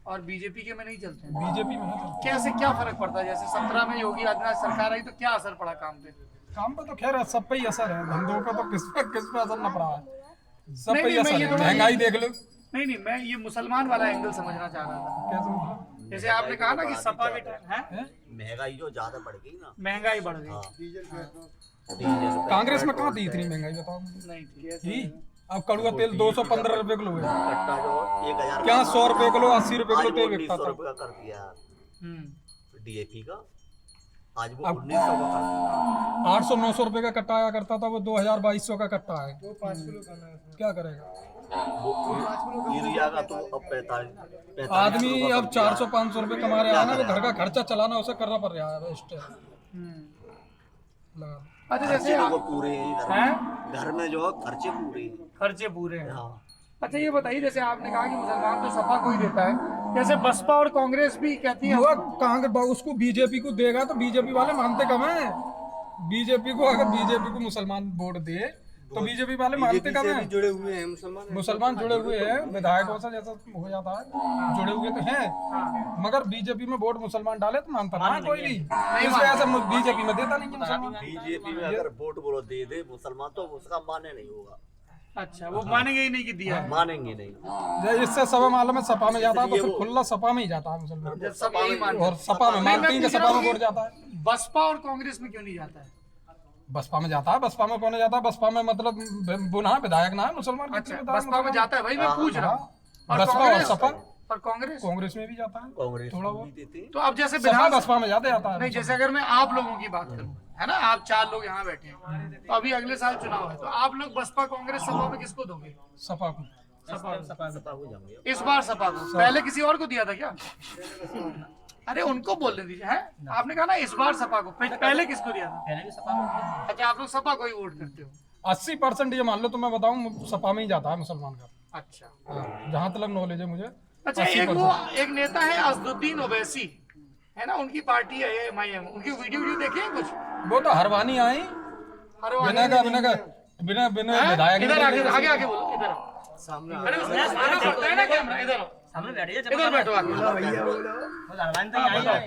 और बीजेपी के में नहीं चलते हैं? बीजेपी में नहीं चलते। कैसे क्या फर्क पड़ता है? जैसे 17 में योगी आदित्यनाथ सरकार आई तो क्या असर पड़ा काम पे? काम पे तो खैर सब पे ही असर है, धंधों का तो किस पे असर न पड़ा है, सब नहीं, पे ही नहीं, मैं असर ये है। थोड़ा- महंगाई देख लो। नहीं मैं ये मुसलमान वाला एंगल समझना चाह रहा था। कैसे मतलब? जैसे आपने कहा ना कि सपा के टाइम है महंगाई जो ज्यादा बढ़ गई ना, महंगाई बढ़ गई। कांग्रेस में कहाँ थी इतनी महंगाई बताओ? नहीं थी। अब कड़ुआ तेल 215 रुपए किलो है, कट्टा जो 1000 क्या 100 रुपए किलो 80 रुपए किलो तेल बिकता 1900 था। रुपए का कर दिया हम्म। डीएपी का, आज वो अब 1900 का कर दिया। 800-900 रुपए का कट्टा आया करता था, वो 2200 का कट्टा है। क्या करेगा वो यूरिया का तो अब 45 आदमी? अब 400-500 रुपए कमा रहा है ना, तो घर का खर्चा चलाना उसे करना पड़ रहा है। बेस्ट लगा। अच्छा जैसे खर्चे लोग पूरे हैं घर हैं में, घर में जो है खर्चे पूरे हैं। खर्चे पूरे हैं। हाँ। अच्छा ये बताइए, जैसे आपने कहा कि मुसलमान तो सपा को ही देता है, जैसे बसपा और कांग्रेस भी कहती है वो कांग्रेस उसको बीजेपी को देगा तो बीजेपी वाले मानते कम है। बीजेपी को अगर बीजेपी को मुसलमान वोट दे तो बीजेपी वाले मानते कम है। जुड़े हुए हैं मुसलमान जुड़े हुए हैं, विधायकों से जैसा हो जाता है, जुड़े हुए तो हैं, मगर बीजेपी में वोट मुसलमान डाले तो मानता ना कोई भी। इस वजह से बीजेपी में देता नहीं कि मुसलमान। बीजेपी में अगर वोट बोलो दे दे मुसलमान तो उसका माने नहीं होगा। अच्छा वो मानेंगे ही नहीं कि दिया है। मानेंगे नहीं। इससे सब मालूम है सपा में जाता है तो फिर खुला सपा में ही जाता है मुसलमान, जब सब यही मानते और सपा में मानते हैं कि सपा में वोट जाता है। बसपा और कांग्रेस में क्यों नहीं जाता है? बसपा में जाता है। बसपा में कौन जाता है? बसपा में मतलब वो ना विधायक ना है मुसलमान। अच्छा बसपा में जाता है भाई, मैं पूछ रहा हूँ। बसपा और सपा और कांग्रेस कांग्रेस में भी जाता है कांग्रेस थोड़ा भी बहुत। देते हैं। तो अब जैसे सपा विधान बसपा में जाते जाता है। नहीं, जैसे अगर मैं आप लोगों की बात करूं, है ना, आप 4 लोग यहाँ बैठे हैं, तो अभी अगले साल चुनाव है, तो आप लोग बसपा कांग्रेस सपा में किसको दोगे? सपा को। सपा को जाऊंगे। इस बार सपा को। पहले किसी और को दिया था क्या? अरे उनको बोलने दीजिए। है आपने कहा ना इस बार सपा को, पहले किसको दिया था? पहले भी सपा में अच्छा आप लोग सपा को ही वोट करते हो? 80% ये मान लो तो मैं बताऊं सपा में ही जाता है मुसलमान का। अच्छा जहाँ तक नॉलेज है मुझे। अच्छा एक नेता है असदुद्दीन ओवैसी, है ना, उनकी पार्टी है एमआईएम, उनकी वीडियो देखे कुछ? वो तो हरवानी आई बिना विधायक। इधर आगे बोलो, इधर सामने। अरे उसमें सामने पड़ता है ना कैमरा, इधर आओ, सामने बैठ जाइए, इधर बैठो आके।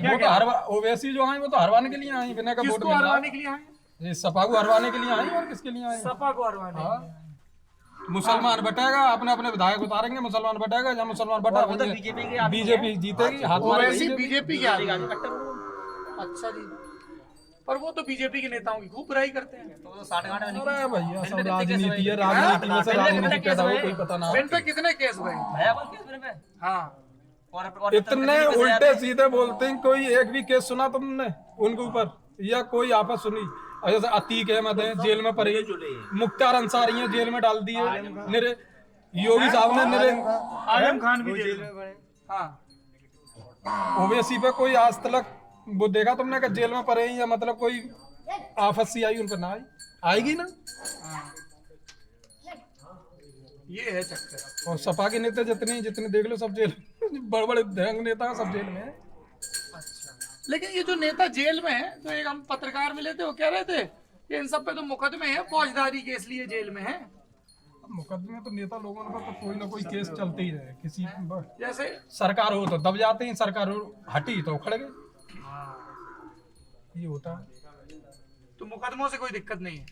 वो तो ओवैसी जो आई वो तो हरवाने के लिए आई, बिना का वोट किसको मिल रहा हरवाने के लिए आए? है। ये सपा को हरवाने के लिए आई और किसके लिए आई? सपा को हरवाने। मुसलमान बटेगा, अपने अपने विधायक उतारेंगे, मुसलमान बटेगा, जहाँ मुसलमान बटा बीजेपी जीतेगी। हाथ ओवैसी मारेगी बीजेपी के आदमी। अच्छा जी, पर वो तो बीजेपी के नेताओं की खूब बुराई करते हैं। अरे भैया सब राजनीति है, राजनीति में से राजनीति पैदा हो कोई पता ना। इन पे कितने केस हुए? हाँ इतने उल्टे सीधे बोलते हैं, कोई एक भी केस सुना तुमने उनके ऊपर, या कोई आपस सुनी? जैसे अतीक अहमद है जेल में पड़े, मुख्तार अंसारी है जेल में डाल दिए, मेरे योगी साहब ने मेरे आजम खान भी जेल में पड़े। हाँ ओवैसी पे कोई आज तक वो देखा तुमने कि जेल में पड़े हैं, या मतलब कोई आफत सी आई उन पर? ना आई, आएगी ना। ये है चक्कर। और सपा के नेता जितने देख लो सब जेल, बड़े बड़े ढंग नेता सब जेल में है। लेकिन ये जो नेता जेल में है, तो एक हम पत्रकार मिले थे, वो कह रहे थे कि इन सब पे तो मुकदमे हैं फौजदारी के, इसलिए जेल में है। मुकदमे तो नेता लोगों पर तो कोई ना कोई केस चलते ही रहे। किसी जैसे सरकार हो तो दब जाते हैं, सरकार हटी तो उखड़ गए, ये होता है। तो मुकदमों से कोई दिक्कत नहीं है?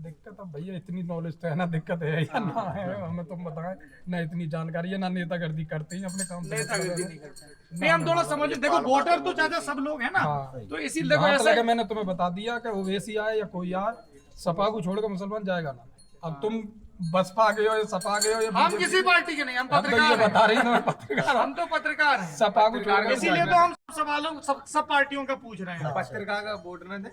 दिक्कत अब भैया इतनी नॉलेज तो है ना, दिक्कत है या ना है हमें तुम बताएं ना, इतनी जानकारी है ना। नेतागर्दी करते हैं अपने काम से, नेतागिरी नहीं करते। नहीं हम थोड़ा समझ, देखो वोटर तो चाचा सब लोग हैं ना, तो इसीलिए देखो ऐसा मैंने तुम्हें बता दिया कि ओवैसी आए या कोई आए, सपा को छोड़कर मुसलमान जाएगा ना। अब तुम बसपा गए हो या सपा गए हो या हम किसी पार्टी के नहीं, हम हम तो ये पत्रकार बता हैं। रही हूँ पत्रकार हम तो पत्रकार हैं, सपा को छोड़ के इसीलिए तो हम सवालों सब पार्टियों का पूछ रहे हैं। पत्रकार का वोट न दे,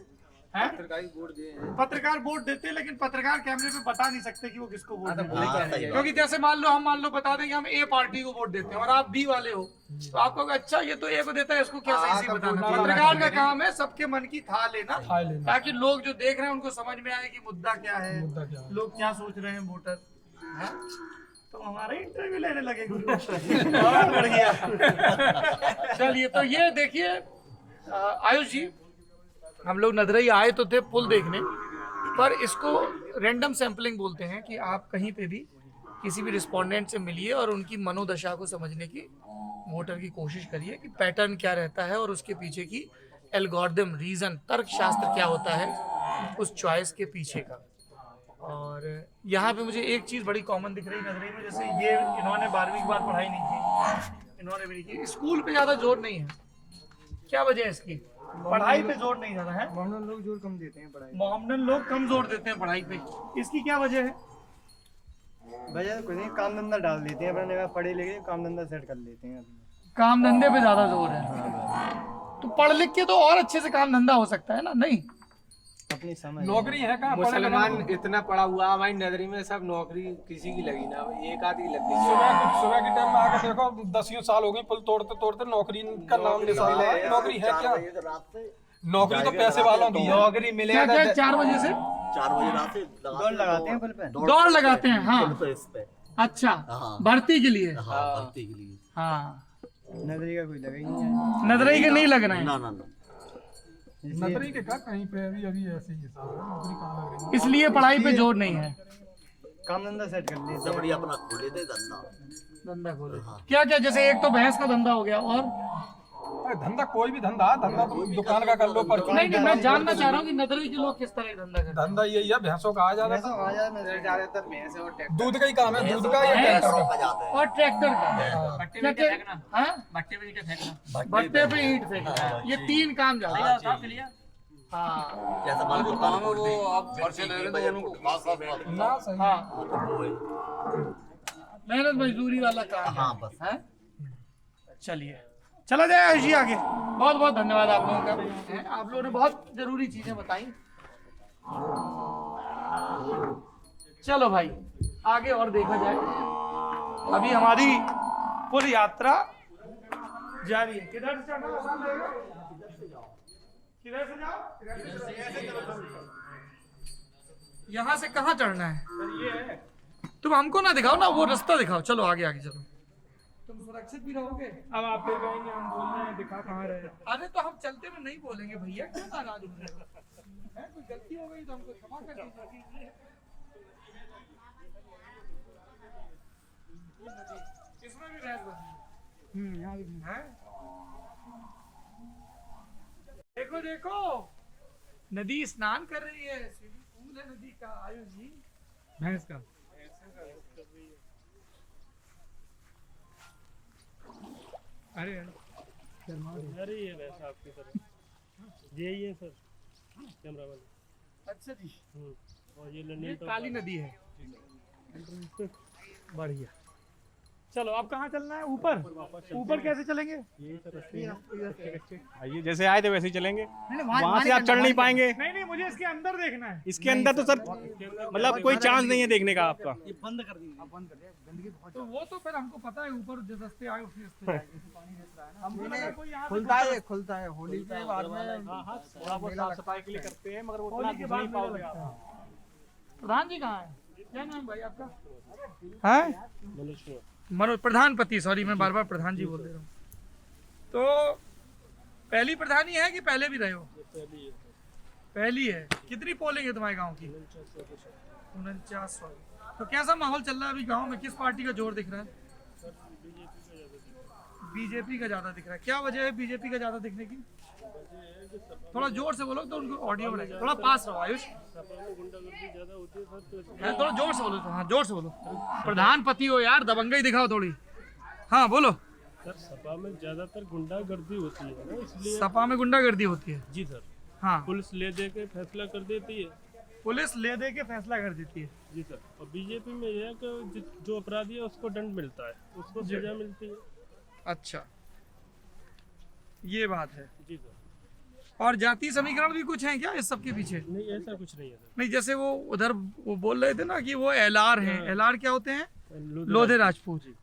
हैं? पत्रकार ही वोट दिए पत्रकार वोट देते हैं, लेकिन पत्रकार कैमरे पे बता नहीं सकते कि वो किसको वोट देते हैं। हाँ, सही बात। क्योंकि जैसे मान लो बता दें कि हम ए पार्टी को वोट देते हैं और आप बी वाले हो, तो आपको कहोगे, अच्छा ये तो ए को देता है, इसको क्या सही सही बताना। पत्रकार का काम है सबके मन की था लेना, ताकि लोग जो देख रहे हैं उनको समझ में आए कि मुद्दा क्या है, लोग क्या सोच रहे हैं, वोटर। हाँ? तो हमारा इंटरव्यू लेने लगे गुरु। बहुत बढ़िया। चलिए, तो ये देखिए आयुष जी, हम लोग नदरई आए तो थे पुल देखने, पर इसको रैंडम सैंपलिंग बोलते हैं कि आप कहीं पे भी किसी भी रिस्पोंडेंट से मिलिए और उनकी मनोदशा को समझने की, वोटर की कोशिश करिए कि पैटर्न क्या रहता है और उसके पीछे की एल्गोरिदम, रीजन, तर्कशास्त्र क्या होता है उस चॉइस के पीछे का। और यहाँ पे मुझे एक चीज़ बड़ी कॉमन दिख रही नजरिए में, जैसे ये इन्होंने 12वीं के बाद पढ़ाई नहीं की, इन्होंने भी नहीं की, स्कूल पे ज़्यादा जोर नहीं है, क्या वजह है इसकी? पढ़ाई पे जोर नहीं ज़्यादा है, मोहम्मदन लोग जोर कम देते हैं पढ़ाई। मोहम्मदन लोग कम जोर देते हैं पढ़ाई पे, इसकी क्या वजह है? वजह कुछ नहीं, काम धंधा डाल देते हैं अपने, पढ़े लिखे काम धंधा सेट कर लेते हैं। काम धंधे पे ज़्यादा जोर है, तो पढ़ लिख के तो और अच्छे से काम धंधा हो सकता है ना? नहीं, अपनी समझ नौकरी है कहाँ? मुसलमान इतना पड़ा हुआ हमारी नजरी में, सब नौकरी किसी की लगी ना, एक आधी लग गई। सुबह के टाइम में आकर देखो 10 साल हो गए पुल तोड़ते तोड़ते, नौकरी का नाम निशान नहीं है। नौकरी है क्या? नौकरी तो पैसे वालों की है। नौकरी मिले क्या क्या 4 बजे से 4 बजे रात से दौड़ लगाते हैं पुल पे। दौड़ लगाते हैं? हाँ, पुल पे इस पे। अच्छा, हाँ। भर्ती के लिए? हाँ, भर्ती के लिए। हाँ, नजरी का कोई लगा ही नहीं है। नदरई के नहीं लग रहे हैं, ना ना ना, नौकरी के क्या कहीं पे अभी ऐसे ही हिसाब है, नौकरी कहाँ लग रही है? इसलिए पढ़ाई पे जोर नहीं है, काम धंधा सेट कर लेते सबड़ी अपना खोले थे धंधा। धंधा खोले। क्या क्या, जैसे एक तो भैंस का धंधा हो गया, और अरे धंधा कोई भी धंधा तुम दुकान का कर लो, पर नहीं नहीं, मैं जानना चाह रहा हूँ कि नदरई के लोग किस तरह का धंधा करते धंधा यही है, भैंसों का आ जाना, हैं। ज्यादातर भैंस और ट्रैक्टर। दूध का ही काम है, दूध का या हैं? ट्रैक्टर का। बजाते हैं। और ट्रैक्टर का क्या क्या? हाँ, भट्टे पे ईंट फेंकना, ये 3 काम ज्यादा। हाँ जैसे मान लो काम है वो आप घर से ले रहे थे उनको ना सही। हाँ, वो है। मेहनत मजदूरी वाला काम है। हाँ बस। हैं? चलिए, चला जाए आयुष जी आगे। बहुत बहुत धन्यवाद आप लोगों का, आप लोगों ने बहुत जरूरी चीजें बताई। चलो भाई, आगे और देखा जाए। अभी हमारी पुल यात्रा जारी है। किधर से चढ़ना आसान रहेगा? किधर से जाओ? यहाँ से कहाँ चढ़ना है? तुम हमको ना दिखाओ ना, वो रास्ता दिखाओ। चलो आगे आगे चलो, तुम सुरक्षित भी रहोगे। अब आप फिर कहेंगे हम बोल रहे हैं, दिखा कहाँ रहे। अरे तो हम चलते में नहीं बोलेंगे भैया, क्यों नाराज हो रहे हैं? कोई गलती हो गई तो हमको क्षमा कर दीजिए। इसमें भी बहस बनी है। देखो देखो, नदी स्नान कर रही है, स्विमिंग पूल है नदी का। आयुष जी, भैंस का अरे अरे ये वैसा आपकी तरफ यही है सर, कैमरा वाले। अच्छा जी, और ये ये लंदन काली नदी है। बढ़िया। चलो, अब कहाँ चलना है? ऊपर? ऊपर कैसे चलेंगे? आइए, जैसे आए थे वैसे ही चलेंगे। वहाँ से आप चढ़ नहीं पाएंगे। नहीं नहीं, मुझे इसके अंदर देखना है। इसके अंदर तो सर मतलब कोई चांस नहीं है देखने का आपका। तो वो तो फिर हमको पता है, ऊपर जिस रास्ते आए उसी रास्ते जाएंगे। हमको लगा कोई यहाँ खुलता है होली के बाद में। थोड़ा बहुत साफ सफाई के लिए करते हैं, मगर वो उतना घुस नहीं पाओगे आप। प्रधान जी कहाँ है? क्या नाम भाई आपका? है मनोज प्रधानपति, सॉरी मैं बार बार प्रधान जी बोल दे रहा हूँ। तो पहली प्रधानी है कि पहले भी रहे हो? पहली है। कितनी पोलिंग है तुम्हारे गांव की? 49। तो कैसा माहौल चल रहा है अभी गांव में? किस पार्टी का जोर दिख रहा है? बीजेपी का ज्यादा दिख रहा है। क्या वजह है बीजेपी का ज्यादा दिखने की? थोड़ा जोर से बोलो तो उनको ऑडियो बढ़ेगा। थोड़ा पास रहो आयुष, थोड़ा जोर से बोलो। हाँ जोर से बोलो, प्रधानपति हो यार, दबंगई दिखाओ थोड़ी। हाँ बोलो। सर सपा में ज्यादातर गुंडागर्दी होती है ना, इसलिए सपा में गुंडागर्दी होती है जी सर। हाँ, पुलिस ले दे के फैसला कर देती है। पुलिस ले दे के फैसला कर देती है। जी सर। और बीजेपी में यह है कि जो अपराधी है उसको दंड मिलता है, उसको सजा मिलती है। अच्छा, ये बात है। जी सर। और जाति समीकरण भी कुछ है क्या इस सब के पीछे? नहीं, ऐसा कुछ नहीं है सर। नहीं, जैसे वो उधर वो बोल रहे थे ना कि वो एलआर हैं। हाँ। एलआर क्या होते हैं? लोधे राजपूत।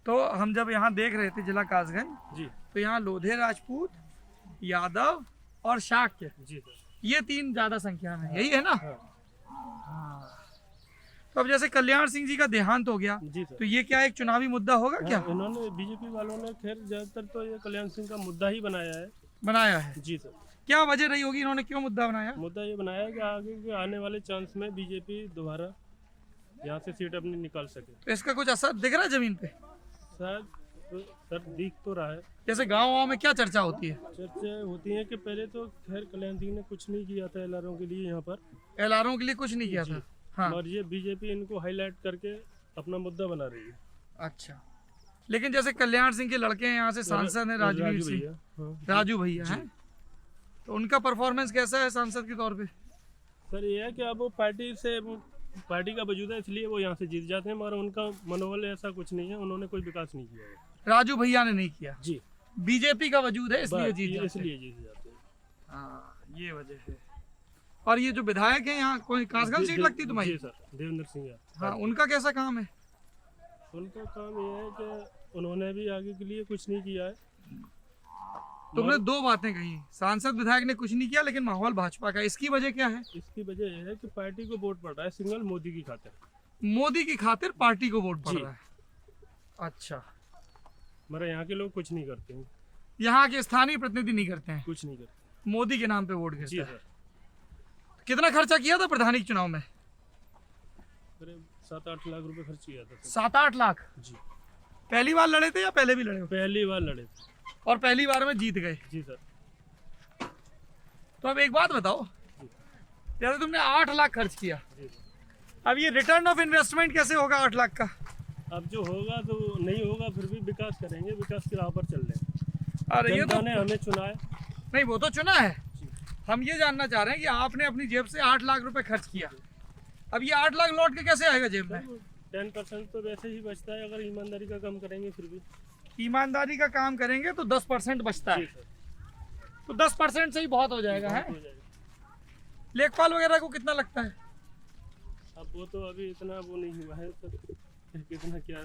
तो हम जब यहाँ देख रहे थे जिला कासगंज, जी तो यहाँ लोधे राजपूत, यादव और शाक्य, जी सर। ये 3 ज्यादा संख्या में, यही है ना? हाँ। हाँ। तो अब जैसे कल्याण सिंह जी का देहांत हो गया, जी सर। तो ये क्या एक चुनावी मुद्दा होगा क्या? हाँ, इन्होंने बीजेपी वालों ने खैर ज्यादातर तो ये कल्याण सिंह का मुद्दा ही बनाया है। बनाया है। जी सर। क्या वजह रही होगी, इन्होंने क्यों मुद्दा बनाया? मुद्दा ये बनाया है कि आगे के आने वाले चांस में बीजेपी दोबारा यहाँ से सीट अपनी निकाल सके। तो इसका कुछ असर दिख रहा है जमीन पे? शायद तो सर दिख तो रहा है। जैसे गाँव में क्या चर्चा होती है? चर्चा होती है कि पहले तो खैर कल्याण सिंह ने कुछ नहीं किया था एलआरओ के लिए यहाँ पर, एलआरओ के लिए कुछ नहीं किया था। हाँ। और ये बीजेपी इनको हाईलाइट करके अपना मुद्दा बना रही है। अच्छा, लेकिन जैसे कल्याण सिंह के लड़के हैं यहाँ से सांसद हैं राजवीर सिंह, भैया, हाँ। राजू भैया हैं, तो उनका परफॉर्मेंस कैसा है सांसद के तौर पे? सर ये है कि अब वो पार्टी का वजूद है इसलिए वो यहाँ से जीत जाते हैं, मगर उनका मनोबल ऐसा कुछ नहीं है, उन्होंने कोई विकास नहीं किया है। राजू भैया ने नहीं किया, जी। बीजेपी का वजूद है इसलिए बस, जीत जाते हैं। इसलिए जीत जाते हैं। हाँ, ये वजह है। और ये जो विधायक है यहाँ, कोई कासगंज सीट लगती तुम्हारी? जी सर, देवेंद्र सिंह यादव। हाँ, उनका कैसा काम है? उनका काम ये है कि उन्होंने भी आगे के लिए कुछ नहीं किया है। तुमने 2 बातें कही, सांसद विधायक ने कुछ नहीं किया लेकिन माहौल भाजपा का, इसकी वजह क्या है? इसकी वजह यह है कि पार्टी को वोट पड़ रहा है सिंगल मोदी की खातिर। मोदी की खातिर पार्टी को वोट पड़ जी। रहा है। अच्छा, मगर यहाँ के लोग कुछ नहीं करते हैं, यहाँ के स्थानीय प्रतिनिधि नहीं करते हैं, कुछ नहीं करते। मोदी के नाम पे वोट जी गिरता है। सर। कितना खर्चा किया था प्रधानी के चुनाव में? करीब 7-8 लाख रुपए खर्च किया था सर। 7-8 लाख? जी। पहली बार लड़े थे या पहले भी लड़े हो? पहली बार लड़े थे। और पहली बार में जीत गए। जी सर। तो अब एक बात बताओ, जैसे तुमने 8 लाख खर्च किया, जी सर। अब ये रिटर्न ऑफ इन्वेस्टमेंट कैसे होगा 8 लाख का? अब जो होगा तो नहीं होगा, फिर भी विकास करेंगे, विकास की राह पर चल रहे हैं। अरे ये जनता तो ने हमें चुना है। नहीं, वो तो चुना है। हम ये जानना चाह रहे हैं कि आपने अपनी जेब से 8 लाख रुपए खर्च किया, अब ये 8 लाख लौट के कैसे आएगा जेब में? 10% तो वैसे ही बचता है, अगर ईमानदारी का काम करेंगे फिर भी। ईमानदारी का काम करेंगे तो 10% बचता जी है, सर। तो 10% से ही बहुत हो जाएगा है। हो जाएगा। लेखपाल वगैरह को कितना लगता है? अब वो तो अभी इतना वो नहीं हुआ है सर, कितना क्या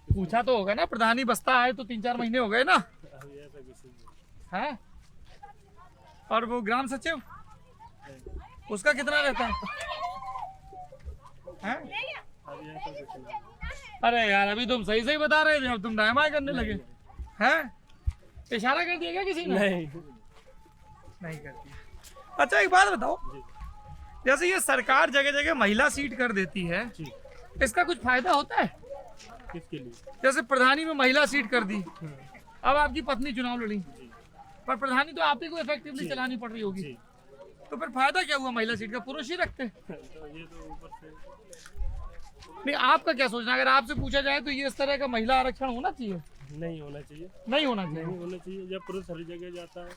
पूछा तो होगा ना, प्रधानी बस्ता आए तो 3-4 महीने हो गए ना, अभी ऐसा कुछ नहीं है? और वो ग्राम सचिव, उसका कितना रहता है? हैं? अभी ऐसा कुछ नहीं। अरे यार, अभी तुम सही सही बता रहे थे, अब तुम डायमाई करने लगे हैं। इशारा कर दिया क्या किसी ने? नहीं कर दिया। अच्छा, एक बात बताओ, जी। जैसे ये सरकार जगह जगह महिला सीट कर देती है, जी। इसका कुछ फायदा होता है? किसके लिए? जैसे प्रधानी में महिला सीट कर दी, अब आपकी पत्नी चुनाव लड़ी, पर प्रधानी तो आप ही को इफेक्टिवली चलानी पड़ रही होगी, जी। तो फिर फायदा क्या हुआ महिला सीट का? पुरुष ही रखते। तो ये तो ऊपर से नहीं, आपका क्या सोचना, अगर आपसे पूछा जाए तो ये इस तरह का महिला आरक्षण होना चाहिए? नहीं होना चाहिए। नहीं होना चाहिए। नहीं होना चाहिए। जब पुरुष हर जगह जाता है,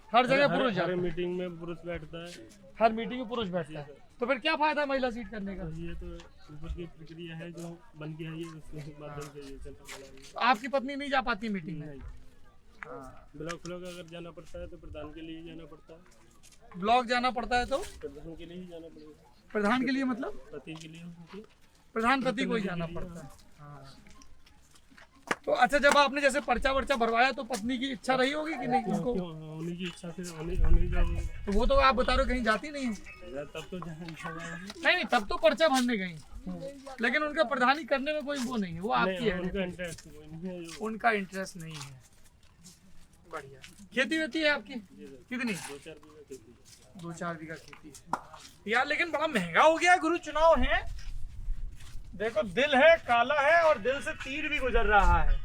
हर जगह पुरुष हर जाते हैं। मीटिंग में पुरुष बैठता है, हर मीटिंग में पुरुष बैठता है, तो फिर क्या फायदा महिला सीट करने का? तो ये तो ऊपर की प्रक्रिया है जो बन गया है, ये उसके माध्यम से ये चलता रहा है। तो आपकी पत्नी नहीं जा पाती मीटिंग में? नहीं। ब्लॉक फ्लॉक अगर जाना पड़ता है तो प्रधान के लिए ही जाना पड़ता है। ब्लॉक जाना पड़ता है तो प्रधान के लिए ही जाना पड़ेगा। प्रधान के लिए मतलब पति के लिए उनके प्रधानपति को ही जाना पड़ता है। तो अच्छा, जब आपने जैसे पर्चा वर्चा भरवाया तो पत्नी की इच्छा रही होगी कि नहीं उसको? क्यों होने की इच्छा फिर होने का वो तो वो तो आप बता रहे हो कहीं जाती नहीं है। तब तो जाना नहीं, तब तो पर्चा भरने गई, लेकिन उनका प्रधानी करने में कोई वो नहीं है, वो आपकी है। उनका इंटरेस्ट कोई नहीं है। जो उनका इंटरेस्ट नहीं है। बढ़िया। खेती वेती है आपकी कितनी? 2-4 बीघा खेती है। 2-4 बीघा खेती है यार, लेकिन बड़ा महंगा हो गया है गुरु, चुनाव है। देखो, दिल है काला है और दिल से तीर भी गुजर रहा है।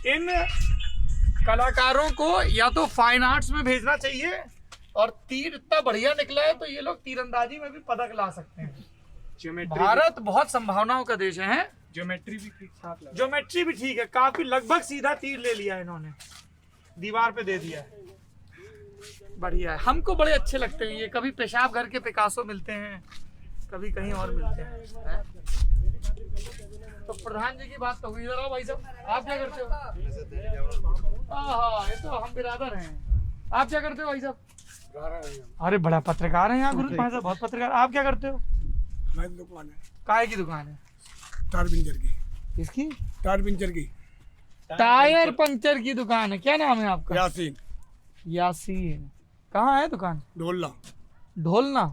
इन कलाकारों को या तो फाइन आर्ट्स में भेजना चाहिए, और तीर इतना बढ़िया निकला है तो ये लोग तीरंदाजी में भी पदक ला सकते हैं। भारत बहुत संभावनाओं का देश है। ज्योमेट्री भी ठीक ठाक लगा। ज्योमेट्री भी ठीक है, काफी लगभग सीधा तीर ले लिया इन्होंने, दीवार पे दे दिया है। बढ़िया है, हमको बड़े अच्छे लगते हैं ये। कभी पेशाब घर के पिकासो मिलते हैं, कभी कहीं और मिलते हैं। तो प्रधान जी की बात तो हुई। इधर आओ भाई साहब, आप क्या करते हो? हाँ, ये तो हम बिरादर हैं। आप क्या करते हो भाई साहब? अरे बड़ा पत्रकार है यहाँ गुरु भाई साहब, बहुत पत्रकार। आप क्या करते हो? मेरी दुकान है, काय की दुकान है? टायर पंचर की। किसकी? टायर पंचर की। टायर पंचर की दुकान है। क्या नाम है आपका? यासीन। यासीन। कहाँ है दुकान? ढोलना। ढोलना,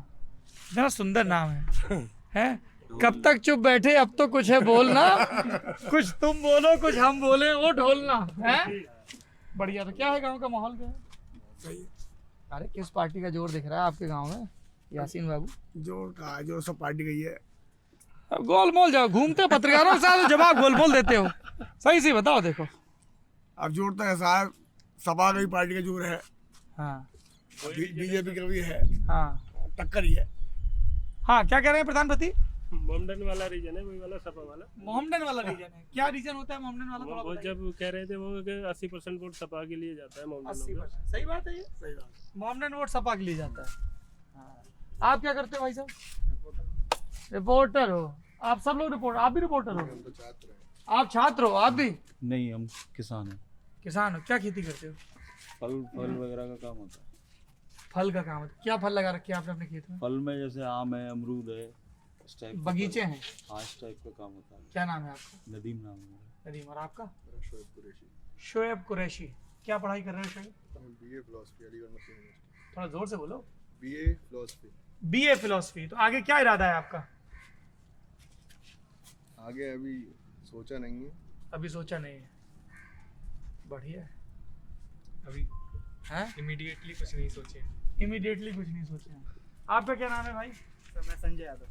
इतना सुंदर नाम है। हैं? कब तक चुप बैठे, अब तो कुछ है बोलना। कुछ तुम बोलो, कुछ हम बोले, वो ढोलना है। बढ़िया। तो क्या है गांव का माहौल, क्या है? सही। अरे किस पार्टी का जोर दिख रहा है आपके गांव में यासीन बाबू? जोर का जो सब पार्टी गई है। अब गोलमोल जाओ, घूमते पत्रकारों के साथ जवाब गोलमोल देते हो। सही से बताओ। देखो अब जोर तो ऐसा है, सपा गई पार्टी का जोर है। हाँ बीजेपी का भी है। हाँ टक्कर ही है। हाँ, क्या कह रहे हैं प्रधानपति? मोमडन वाला रीजन है, वही वाला सपा वाला। मोहम्मदन वाला रीजन है। क्या रीजन होता है मोहम्मदन वाला? थोड़ा वो बताइए। जब कह रहे थे वो कि 80% वोट सपा के लिए जाता है मोमडन 80%। सही बात है ये। सही बात। मोहम्मदन वोट सपा के लिए जाता है। हाँ। आप क्या करते हो भाई साहब? रिपोर्टर हो आप? सब लोग रिपोर्टर? आप भी रिपोर्टर हो? आप छात्र हो? आप भी? नहीं, हम किसान हैं। किसान हो? क्या खेती करते हो? फल वगैरह का काम होता है। फल का काम है? क्या फल लगा रखे हैं आपने अपने खेत में? फल में जैसे आम है, अमरूद है, इस टाइप बगीचे हैं? हाँ, इस टाइप का काम होता है। क्या नाम है आपका? नदीम नाम है मेरा। नदीम। और आपका? शोएब कुरैशी। क्या पढ़ाई कर रहे हो शोएब? बीए फिलॉसफी अलीगढ़ मुस्लिम यूनिवर्सिटी। थोड़ा जोर से बोलो। BA philosophy. BA philosophy. तो आगे क्या इरादा है आपका? आगे अभी सोचा नहीं है। अभी सोचा नहीं है। बढ़िया है। अभी हैं? इमीडिएटली कुछ नहीं सोचे। इमीडिएटली कुछ नहीं सोचे हैं। आपका क्या नाम है भाई? सर मैं संजय यादव।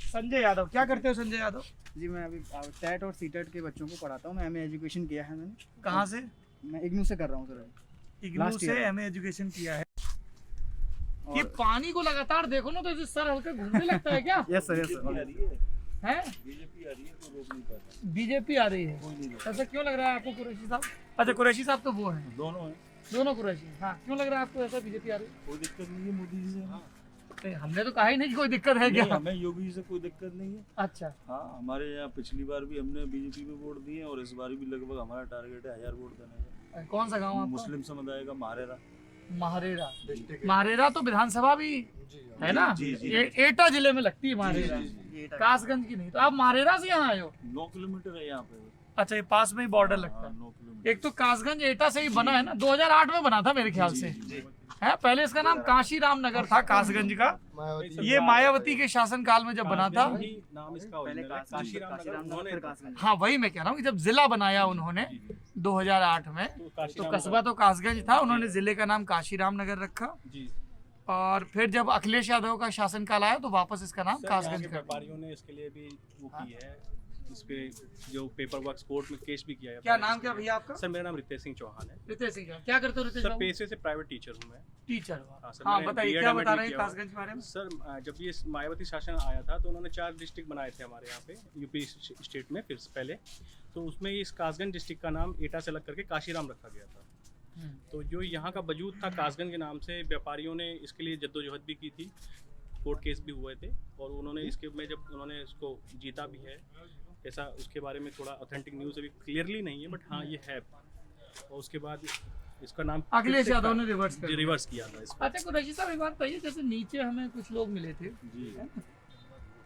संजय यादव। क्या करते हो संजय यादव? जी मैं अभी टेट और सीटेट के बच्चों को पढ़ाता हूँ। मैं एमए एजुकेशन किया है मैंने। कहाँ से? मैं इग्नू से कर रहा हूँ सर। इग्नू Last से year। एमए एजुकेशन किया है। ये पानी को लगातार देखो ना तो इसे सर हल्का घूमने लगता है क्या? Yes sir, yes sir. हैं? बीजेपी आ रही है तो रोक नहीं पाता। बीजेपी आ रही है। ऐसा क्यों लग रहा है आपको कुरैशी साहब? अच्छा, कुरैशी साहब तो वो हैं। दोनों हैं। दोनों कुरैशी। हाँ, क्यों लग रहा है आपको ऐसा बीजेपी आ रही है? कोई दिक्कत नहीं है मोदी जी से। नहीं, हमने तो कहा ही नहीं कि कोई दिक्कत है क्या। नहीं, हमें योगी जी से कोई दिक्कत नहीं है। अच्छा। हाँ, हमारे यहाँ पिछली बार भी हमने बीजेपी में वोट दिए और इस बार भी लगभग हमारा टारगेट है 1000 वोट देने का। कौन सा गाँव आपका? मुस्लिम समुदाय का मारेरा। महारेरा। महारेरा तो विधानसभा भी है ना? एटा जिले में लगती है महारेरा, कासगंज की नहीं। तो आप महारेरा से यहाँ आए हो? 9 किलोमीटर है यहाँ पे। अच्छा, ये पास में ही बॉर्डर लगता है। 9 किलोमीटर। एक तो कासगंज एटा से ही बना है ना, 2008 में बना था मेरे ख्याल से। है, पहले इसका नाम काशीराम नगर था कासगंज का। ये मायावती के शासनकाल में जब बना था। नाम इसका काशीराम। हाँ, वही मैं कह रहा हूँ कि जब जिला बनाया उन्होंने 2008 में, तो कस्बा तो कासगंज था, उन्होंने जिले का नाम काशीराम नगर रखा। और फिर जब अखिलेश यादव का शासनकाल आया तो वापस इसका नाम कासगंज कर दिया। व्यापारियों ने इसके लिए भी वो की है, इस पे जो पेपर वर्क कोर्ट में केस भी किया है। क्या नाम क्या भैया आपका? सर मेरा नाम रितेश सिंह चौहान है। रितेश सिंह। क्या करते हो रितेश सर बाबू? पेशे से प्राइवेट टीचर हूँ मैं। टीचर। सर, हाँ, मैंने बताइए B.Ed क्या MA बता रहे हैं किया हुआ है। कासगंज के बारे में? सर जब ये मायावती शासन आया था तो उन्होंने 4 डिस्ट्रिक्ट बनाए थे हमारे यहाँ पे यूपी स्टेट में फिर पहले। तो उसमें इस कासगंज डिस्ट्रिक्ट का नाम एटा से अलग करके काशीराम रखा गया था। तो जो यहाँ का वजूद था कासगंज के नाम से, व्यापारियों ने इसके लिए जद्दोजहद भी की थी, कोर्ट केस भी हुए थे। और उन्होंने इसके में जब उन्होंने इसको जीता भी है, ऐसा उसके बारे में थोड़ा ऑथेंटिक न्यूज़ अभी क्लियरली नहीं है, बट हाँ ये है। और उसके बाद इसका नाम अखिलेश यादव ने रिवर्स किया था इसको। अच्छा, कुरैशी साहब एक बात बताइए, जैसे नीचे हमें कुछ लोग मिले थे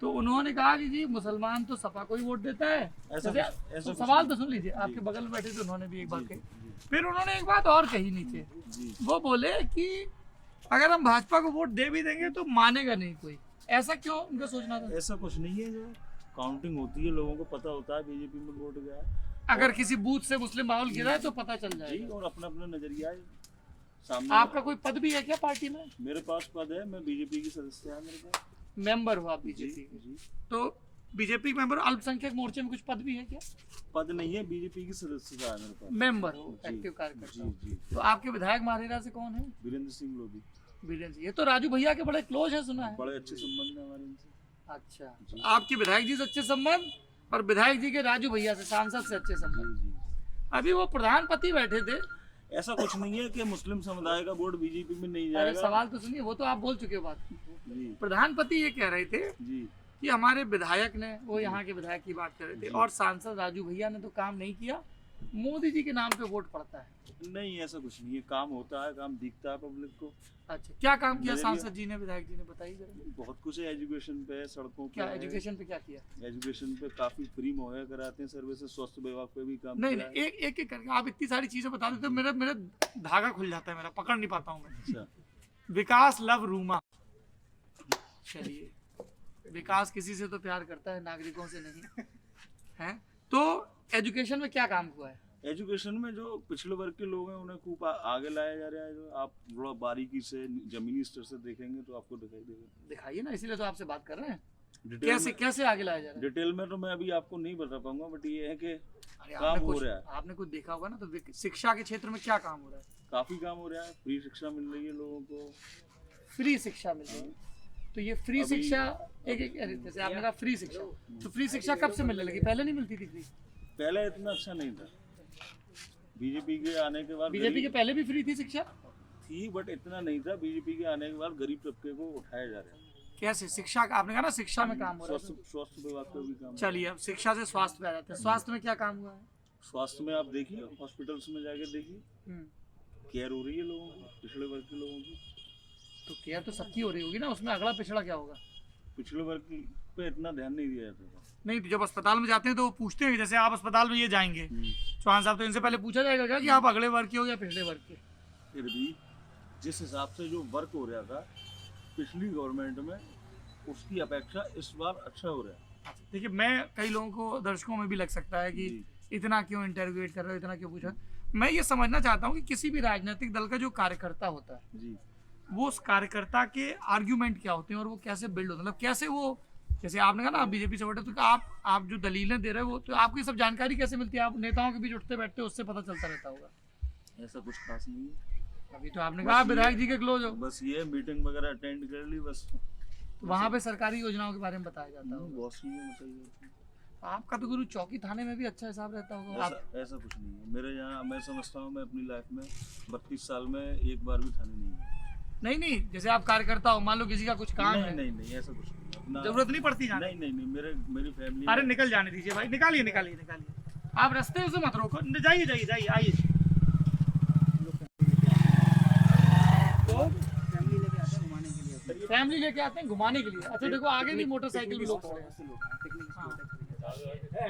तो उन्होंने कहा कि जी मुसलमान तो सपा को ही वोट देता है। तो सवाल तो सुन लीजिए, आपके बगल में बैठे थे, उन्होंने भी एक बात कही। फिर उन्होंने एक बात और कही नीचे, वो बोले कि अगर हम भाजपा को वोट दे भी देंगे तो मानेगा नहीं कोई। ऐसा क्यों उनका सोचना था? ऐसा कुछ नहीं है, जो काउंटिंग होती है लोगों को पता होता है बीजेपी में वोट गया है। अगर किसी बूथ से मुस्लिम माहौल गिरा है तो पता चल जाएगा। और अपना अपना नजरिया सामने। आपका कोई पद भी है क्या पार्टी में? मेरे पास पद है, मैं बीजेपी की सदस्य है, मेरे पास मेंबर हो आप बीजेपी के? तो बीजेपी मेंबर अल्पसंख्यक मोर्चे में कुछ पद भी है क्या? पद नहीं है, बीजेपी की सदस्यता है मेरे पास। मेंबर हो, एक्टिव कार्यकर्ता हो। तो आपके विधायक महारेरा से कौन है? वीरेंद्र सिंह लोधी। वीरेंद्र सिंह, ये तो राजू भैया के बड़े क्लोज है, सुना है। बड़े अच्छे संबंध है हमारे इनसे। अच्छा, आपके विधायक जी से अच्छे संबंध और विधायक जी के राजू भैया से, सांसद से अच्छे संबंध। अभी वो प्रधानपति बैठे थे, ऐसा कुछ नहीं है कि मुस्लिम समुदाय का वोट बीजेपी में नहीं अरे जाएगा। सवाल तो सुनिए, वो तो आप बोल चुके हो बात। जी प्रधानपति ये कह रहे थे जी कि हमारे विधायक ने, वो यहाँ के विधायक की बात कर रहे थे, और सांसद राजू भैया ने तो काम नहीं किया, मोदी जी के नाम पे वोट पड़ता है। नहीं, ऐसा कुछ नहीं है, काम होता है, काम दिखता है पब्लिक को। अच्छा, क्या काम किया मेरे सांसद जी ने, विधायक जी ने, बताइए जरा। बहुत कुछ है, एजुकेशन पे है, सड़कों पे क्या है। एजुकेशन पे क्या किया? एजुकेशन पे काफी फ्री मुहैया कराते हैं सर्विसेज, स्वास्थ्य विभाग पे भी काम नहीं किया नहीं, एक एक करके आप इतनी सारी चीजें बता देते हो, मेरा मेरा धागा खुल जाता है, मेरा पकड़ नहीं पाता हूँ मैं। अच्छा, विकास लव रूमा, चलिए, विकास किसी से तो प्यार करता है, नागरिकों से नहीं है। तो एजुकेशन में क्या काम हुआ है? एजुकेशन में जो पिछले वर्ग के लोग हैं उन्हें खूब आगे लाया जा रहा है। जो आप थोड़ा बारीकी से जमीनी स्तर से देखेंगे तो आपको दिखाई देगा। दिखाइए ना, इसीलिए तो आपसे बात कर रहे हैं। डिटेल कैसे में, कैसे आगे लाया जा रहा है? डिटेल में तो मैं अभी आपको नहीं बता पाऊंगा, बट ये है कि अरे काम हो कुछ, रहा है। आपने कुछ देखा होगा ना, तो शिक्षा के क्षेत्र में क्या काम हो रहा है? काफी काम हो रहा है, फ्री शिक्षा मिल रही है लोगों को। फ्री शिक्षा मिल रही है, तो ये फ्री शिक्षा एक एक, जैसे आपने कहा फ्री शिक्षा, तो फ्री शिक्षा कब से मिलने लगी? पहले नहीं मिलती थी फ्री? पहले इतना अच्छा नहीं था, बीजेपी के आने के बाद बीजेपी के पहले भी फ्री थी शिक्षा? थी, बट इतना नहीं था। बीजेपी के आने के बाद गरीब तबके को उठाया जा रहा है। कैसे? शिक्षा का आपने कहा ना, शिक्षा में काम हो रहा है। स्वास्थ्य विभाग का भी काम। चलिए, अब शिक्षा से स्वास्थ्य पे आ जाते हैं। स्वास्थ्य में क्या काम हुआ है? स्वास्थ्य में आप देखिए, हॉस्पिटल्स में जाके देखिए, केयर हो रही है लोगों की, पिछड़े वर्ग के लोगों की। तो केयर तो सबकी हो रही होगी ना, उसमें अगला पिछड़ा क्या होगा? पिछड़े वर्ग पे इतना ध्यान नहीं दिया जाता था। नहीं, जब अस्पताल में जाते हैं तो वो पूछते हैं, जैसे आप अस्पताल में ये जाएंगे चौहान साहब, तो इनसे पहले पूछा जाएगा क्या कि आप अगले वर्ग के हो या पिछड़े वर्ग के? फिर भी जिस हिसाब से जो वर्क हो रहा था पिछली गवर्नमेंट में, उसकी अपेक्षा इस बार अच्छा हो रहा है। देखिए, मैं कई लोगों को, दर्शकों में भी लग सकता है कि इतना क्यों इंटरव्यूएट कर रहे हो, इतना क्यों पूछा। मैं ये समझना चाहता हूँ कि किसी भी राजनीतिक दल का जो कार्यकर्ता होता है जी, वो उस कार्यकर्ता के आर्ग्यूमेंट क्या होते हैं और वो कैसे बिल्ड होते हैं, मतलब कैसे वो, जैसे आपने कहा ना आप बीजेपी से वोटे, तो आप जो दलीलें दे रहे हो, तो आपको ये सब जानकारी कैसे मिलती है? आप नेताओं के बीच उठते बैठते हो, उससे पता चलता रहता होगा। ऐसा कुछ खास नहीं है। अभी तो आपने कहा विधायक जी के क्लोज हो, बस ये मीटिंग वगैरह अटेंड कर ली बस। तो वहाँ पे सरकारी योजनाओं के बारे में बताया जाता होगा। बहुत सी है, बताइए। आपका तो गुरु चौकी थाने में भी अच्छा हिसाब रहता होगा। ऐसा कुछ नहीं है मेरे यहाँ। मैं समझता हूँ मैं अपनी लाइफ में 32 साल में एक बार भी थाने नहीं गया। नहीं, जैसे आप कार्यकर्ता हो, मान लो किसी का कुछ काम है, नहीं ऐसा कुछ नहीं। अपना जरूरत नहीं पड़ती जाने? नहीं, मेरी फैमिली। अरे निकल जाने दीजिए भाई, निकालिए। आप रास्ते से मत रोको, जाइए, आइए। फैमिली लेके आते हैं घुमाने के लिए। अच्छा देखो, आगे भी मोटरसाइकिल भी लोग खड़े हैं।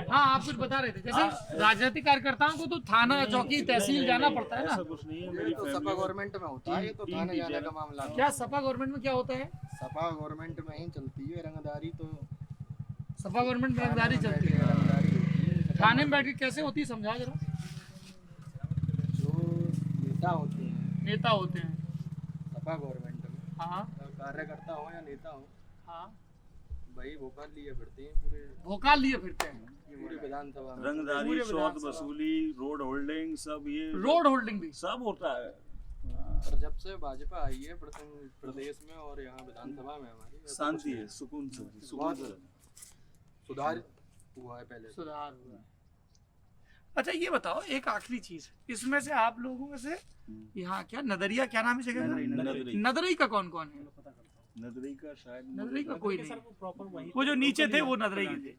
हाँ, आप कुछ बता रहे थे, जैसे राजनीतिक कार्यकर्ताओं को तो थाना, चौकी, तहसील जाना पड़ता है ना। ऐसा कुछ नहीं है। मेरी तो सपा गवर्नमेंट में होता है, तो थाने जाने का मामला है। क्या सपा गवर्नमेंट में क्या होता है? सपा गवर्नमेंट में ही चलती है रंगदारी, तो सपा गवर्नमेंट में रंगदारी चलती है। रंगदारी होती है। थाने में बैठ के कैसे होती है, समझा जरा। जो नेता होते हैं सपा गवर्नमेंट में, हाँ कार्यकर्ता हो या नेता हो, हाँ, भाई भोपाल लिए फिरते हैं, भोकाल लिए फिरते हैं। पूरे विधानसभा में रंगदारी, शौत वसूली, रोड होल्डिंग, सब ये रोड होल्डिंग भी सब होता है। और जब से भाजपा आई है प्रदेश में और यहाँ विधानसभा में, हमारी शांति है, सुकून से सुधार हुआ है। पहले सुधार हुआ है। अच्छा ये बताओ, एक आखिरी चीज, इसमें से आप लोगों में से यहाँ क्या नदरिया, क्या नाम है जगह का? नदरई का कौन कौन है? नदरई का शायद नदरई का कोई नहीं, वो जो नीचे थे वो नदरई के थे।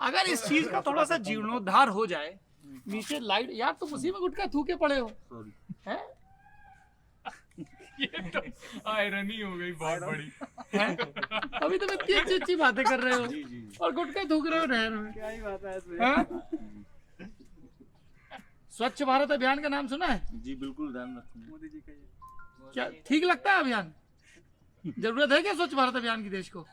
अगर इस चीज का थोड़ा सा जीर्णोद्धार हो जाए, नीचे लाइट, यार तुम उसी में गुटखा थूके पड़े हो, हैं? ये तो आयरनी हो गई बहुत बड़ी। अभी तुम इतनी अच्छी बातें कर रहे हो और गुटखा थूक रहे हो नहर में। क्या ही बात है इसमें। स्वच्छ भारत अभियान का नाम सुना है? जी बिल्कुल, ध्यान रखूंगा। मोदी जी का ये क्या ठीक लगता है अभियान? जरूरत है क्या स्वच्छ भारत अभियान की देश को?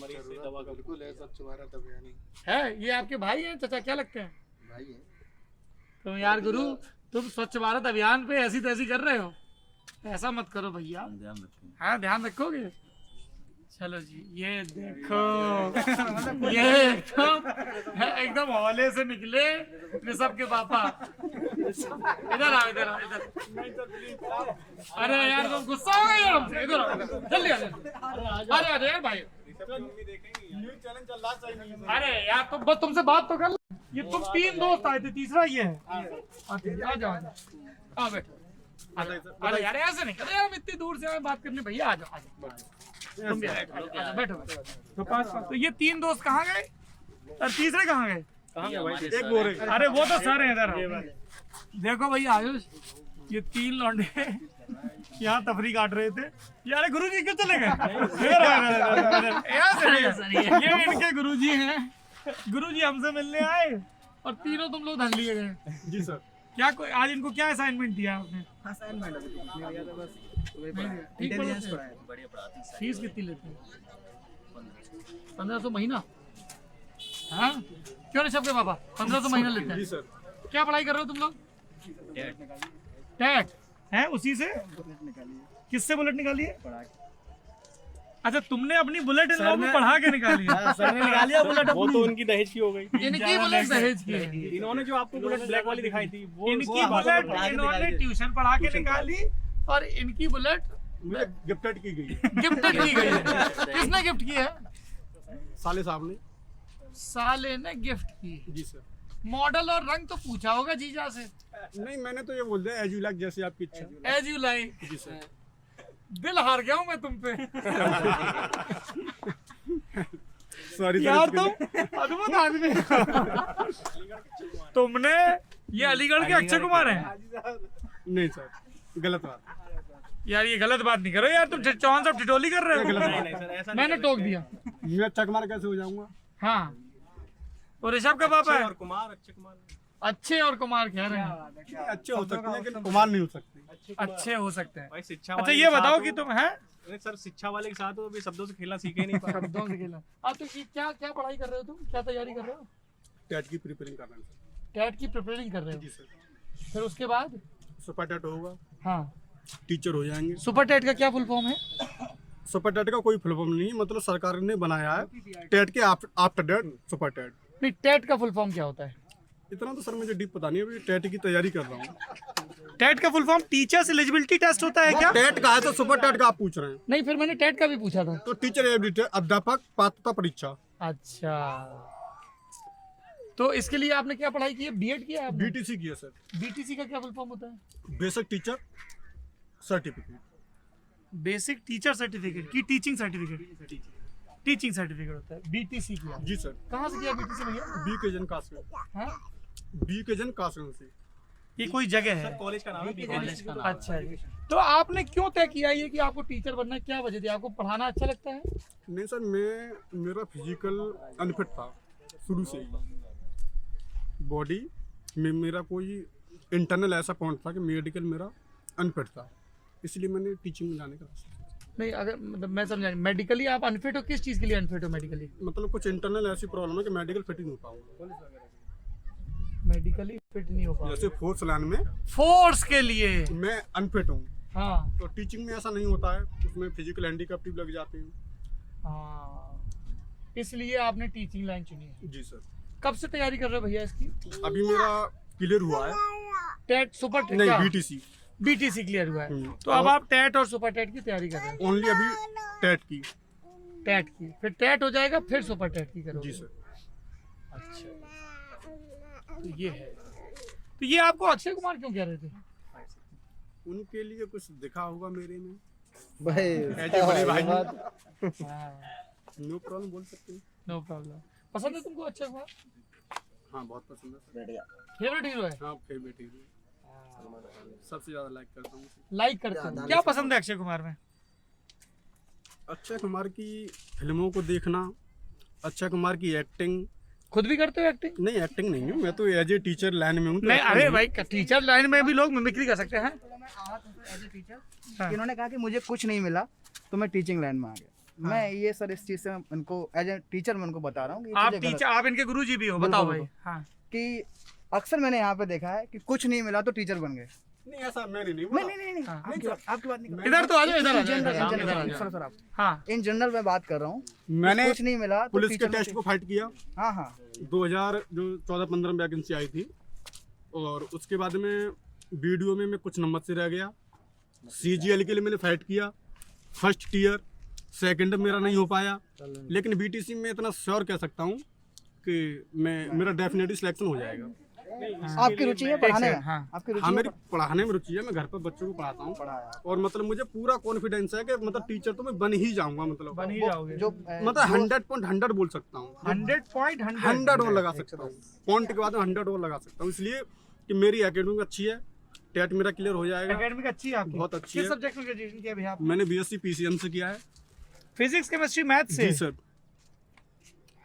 बिल्कुल है, स्वच्छ भारत अभियान है। ये आपके भाई हैं चाचा, क्या लगते हैं? भाई है। तुम यार गुरु, तुम स्वच्छ भारत अभियान पे ऐसी तैसी कर रहे हो, ऐसा मत करो भैया। ध्यान रखेंगे। हाँ ध्यान रखोगे। चलो जी, ये देखो ये एकदम हौले से निकले ऋषभ के पापा। इधर आओ, इधर। अरे यार तुम गुस्सा हो गए हमसे, इधर आओ, जल्दी आ जाओ। अरे यार भाई, अरे यार तुम बस, तुमसे बात तो कर। ये तुम 3 दोस्त आए थे, तीसरा ये है। अच्छा, आ जाओ आ बैठो। अरे यार ऐसे नहीं करे, हम इतनी दूर से आए बात करने, भैया आ जाओ तुम भी बैठो। तो ये 3 दोस्त कहाँ गए और तीसरे कहाँ गए? एक बोरे अरे वो तो सारे इधर। देखो भैया आयुष, ये 3 लौंडे यहाँ तफरी काट रहे थे। यार गुरुजी क्यों चले गए? ये इनके गुरुजी हैं। गुरुजी हमसे मिलने आए और तीनों तुम लोग धर लिए गए। जी सर। क्या कोई आज इनको क्या असाइनमेंट दिया आपने? फीस कितनी लेते हैं? 1500 महीना? हाँ क्यों ऋषभ के पापा 1500 महीना लेते हैं? जी सर। क्या पढ़ाई कर रहे हो तुम लोग? टेट है, उसी से किससे बुलेट निकाली है? अच्छा तुमने अपनी बुलेट इन लोगों को पढ़ा के निकाली है? सर ने निकालिया बुलेट, वो तो उनकी दहेज की हो गई। इनकी बुलेट दहेज की है। इन्होंने जो आपको बुलेट ब्लैक वाली दिखाई थी वो इनकी बुलेट इन्होंने ट्यूशन पढ़ा के निकाली और इनकी बुलेट मुझे गिफ्टेड की गई है। गिफ्टेड की गई है। किसने गिफ्ट की है? साले साहब ने। साले ने गिफ्ट की। जी सर। मॉडल और रंग तो पूछा होगा जीजा से? नहीं मैंने तो ये बोल दिया एज यू लाइक, जैसे आपकी इच्छा। As you like. जी सर। दिल हार गया हूँ मैं तुम पे। सॉरी यार तुम अद्भुत आदमी। तुमने ये अलीगढ़ के अक्षय कुमार हैं? नहीं सर, गलत बात। यार ये गलत बात नहीं करो यार, तुम चौहान साहब टिटोली कर रहे हो। मैंने टोक दिया। मैं अक्षय कुमार कैसे हो जाऊंगा? हाँ और ऋषभ का पापा है? और कुमार, अक्षय कुमार। अच्छे और कुमार कह रहे हैं। अच्छे हो सकते हैं लेकिन कुमार नहीं हो सकते। अच्छे हो सकते हैं। भाई शिक्षा अच्छा ये बताओ कि तुम हैं? अरे सर शिक्षा वाले के साथ हो, अभी शब्दों से खेलना सीखे नहीं पाए। शब्दों से खेलना। तो क्या क्या पढ़ाई कर रहे हो तुम? क्या तैयारी कर रहे हो? टेट की प्रिपेयरिंग कर रहे हैं सर। टेट की प्रिपरेटिंग कर रहे हो? जी सर। फिर उसके बाद? सुपर टेट होगा, हाँ टीचर हो जाएंगे। सुपर टेट का क्या फुल फॉर्म है? सुपर टेट का कोई फुल फॉर्म नहीं, मतलब सरकार ने बनाया है टेट के आफ्टर डेट सुपर टेट। नहीं टेट का फुल फॉर्म क्या होता है? इतना तो सर मुझे डीप पता नहीं है, अभी टेट की तैयारी कर रहा हूँ। टेट का full form teachers eligibility test होता है क्या? टेट का है तो सुपर टेट का आप पूछ रहे हैं। नहीं फिर मैंने टेट का भी पूछा था। तो टीचर एबिलिटी अध्यापक पात्रता परीक्षा। अच्छा तो इसके लिए आपने क्या पढ़ाई की है? बीएड किया है आपने? बीटीसी की है सर। बीटीसी का क्या फुल फॉर्म होता है? Basic teacher certificate. Basic teacher certificate की टीचिंग सर्टिफिकेट? टीचिंग सर्टिफिकेट होता है। बीटीसी किया? जी सर। कहाँ से किया बीटीसी भैया? बी के जन कास्ट हाँ बी के जन कास्ट से। ये कोई जगह है? कॉलेज का नाम है, कॉलेज का नाम। अच्छा जी। तो आपने क्यों तय किया ये कि आपको टीचर बनना है? क्या वजह थी? आपको पढ़ाना अच्छा लगता है? नहीं सर, मेरा फिजिकल अनफिट था शुरू से ही। बॉडी में मेरा कोई इंटरनल ऐसा पॉइंट था कि मेडिकल मेरा अनफिट था, इसलिए मैंने टीचिंग में जाने का रास्ता। नहीं अगर मतलब मैं समझा नहीं, मेडिकली आप अनफिट हो? किस चीज़ के लिए अनफिट हो मेडिकली? मतलब कुछ इंटरनल ऐसी प्रॉब्लम है कि मेडिकल फिट ही नहीं हो पाऊंगा। मेडिकली फिट नहीं हो पा जैसे फोर्स लाइन में फोर्स के लिए मैं अनफिट हूँ, हाँ तो टीचिंग में ऐसा नहीं होता है, उसमें फिजिकल हैंडीकैप लग जाते हैं। हाँ इसलिए आपने टीचिंग लाइन चुनी है। जी सर। कब से तैयारी कर रहे हो भैया इसकी? अभी मेरा क्लियर हुआ है। TET super TET? नहीं बीटीसी। बीटीसी क्लियर हुआ है। तो अब आप टेट और सुपर टेट की तैयारी कर रहे हैं? ओनली अभी टेट की। टेट की फिर टेट हो जाएगा, फिर सुपर टेट की करोगे? जी सर। अच्छा तो ये है। तो ये आपको अक्षय कुमार क्यों कह रहे थे? उनके लिए कुछ दिखा होगा मेरे में। भाई ऐसे बड़े भाई हाँ नो प्रॉब्लम बोल सकते हैं। No problem. पसंद है तुमको अक्षय कुमार? हाँ बहुत पसंद है। फेवरेट हीरो है? हाँ फेवरेट हीरो, सबसे ज्यादा लाइक करता हूँ। लाइक करते हो? क्या पसंद है अक्षय कुमार में? अक्षय कुमार की फिल्मों को देखना, अक्षय कुमार की एक्टिंग। खुद भी करते हो एक्टिंग? नहीं एक्टिंग नहीं है, मैं तो एज ए टीचर लाइन में हूँ। नहीं अरे भाई टीचर लाइन में भी लोग मिमिक्री कर सकते हैं। इन्होंने कहा कि मुझे कुछ नहीं मिला तो मैं टीचिंग लाइन में आ गया। मैं ये सर इस चीज से उनको एज ए टीचर मैं उनको बता रहा हूँ आप टीचर, आप इनके गुरुजी भी हो, बताओ भाई। हाँ कि अक्सर मैंने यहाँ पे देखा है कि कुछ नहीं मिला तो टीचर बन गए। नहीं ऐसा मैंने नहीं नहीं नहीं नहीं आपकी बात नहीं। इधर तो आ जाओ, इधर आ जनरल सर आप हाँ इन जनरल में बात कर रहा हूँ। मैंने कुछ नहीं मिला तो पुलिस के टेस्ट को फाइट किया। हाँ हाँ 2014-15 में वैकेंसी आई थी, और उसके बाद में वीडियो में मैं कुछ नंबर से रह गया। CGL के लिए मैंने फाइट किया, फर्स्ट ईयर सेकंड मेरा नहीं हो पाया, लेकिन BTC में इतना श्योर कह सकता हूँ कि मेरा डेफिनेटली सिलेक्शन हो जाएगा। आपकी रुचि है पढ़ाने में? हाँ। आपकी रुचि हाँ, है मेरी पढ़ाने में रुचि है, मैं घर पर बच्चों को पढ़ाता हूँ और मतलब मुझे पूरा कॉन्फिडेंस है कि मतलब टीचर तो मैं बन ही जाऊंगा, मतलब बन ही जाओगे जो मतलब 100.100 बोल सकता हूँ, 100 और लगा सकता हूँ, पॉइंट के बाद 100 और लगा सकता हूँ, इसलिए कि मेरी एकेडमिक अच्छी है, टेट मेरा क्लियर हो जाएगा। एकेडमिक अच्छी है आपकी? बहुत अच्छी किस है। सब्जेक्ट में ग्रेजुएशन किया भैया आप? मैंने बीएससी पीसीएम से किया है। फिजिक्स केमिस्ट्री मैथ से? जी sir,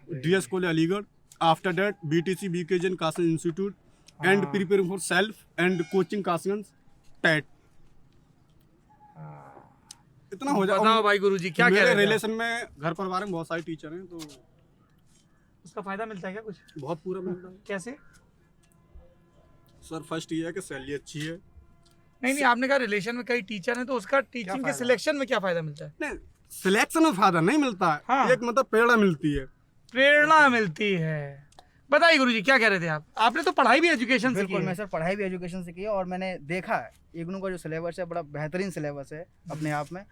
DS college Aligarh. After that BTC बीकेजन कासन institute and preparing for self and coaching Kasganj TET. इतना हो जाए। बताओ भाई गुरुजी क्या कह मेरे रहे थे रिलेशन में घर परिवार में बहुत सारे टीचर हैं, तो उसका फायदा मिलता है क्या कुछ? बहुत पूरा मिलता है। कैसे? सर फर्स्ट ये है कि सैलरी अच्छी है। नहीं आपने कहा रिलेशन में कई टीचर हैं, तो उसका टीचिंग के सिलेक्शन में क्या फायदा मिलता है? नहीं, सिलेक्शन में फायदा नहीं मिलता है। हाँ। एक मतलब प्रेरणा मिलती है। प्रेरणा मिलती है। बताइए गुरुजी क्या कह रहे थे आप? आपने तो पढ़ाई भी एजुकेशन से की बिल्कुल, मैं है। सर पढ़ाई भी एजुकेशन से की है और मैंने देखा है इग्नू का जो सिलेबस है बड़ा बेहतरीन सिलेबस है अपने आप में।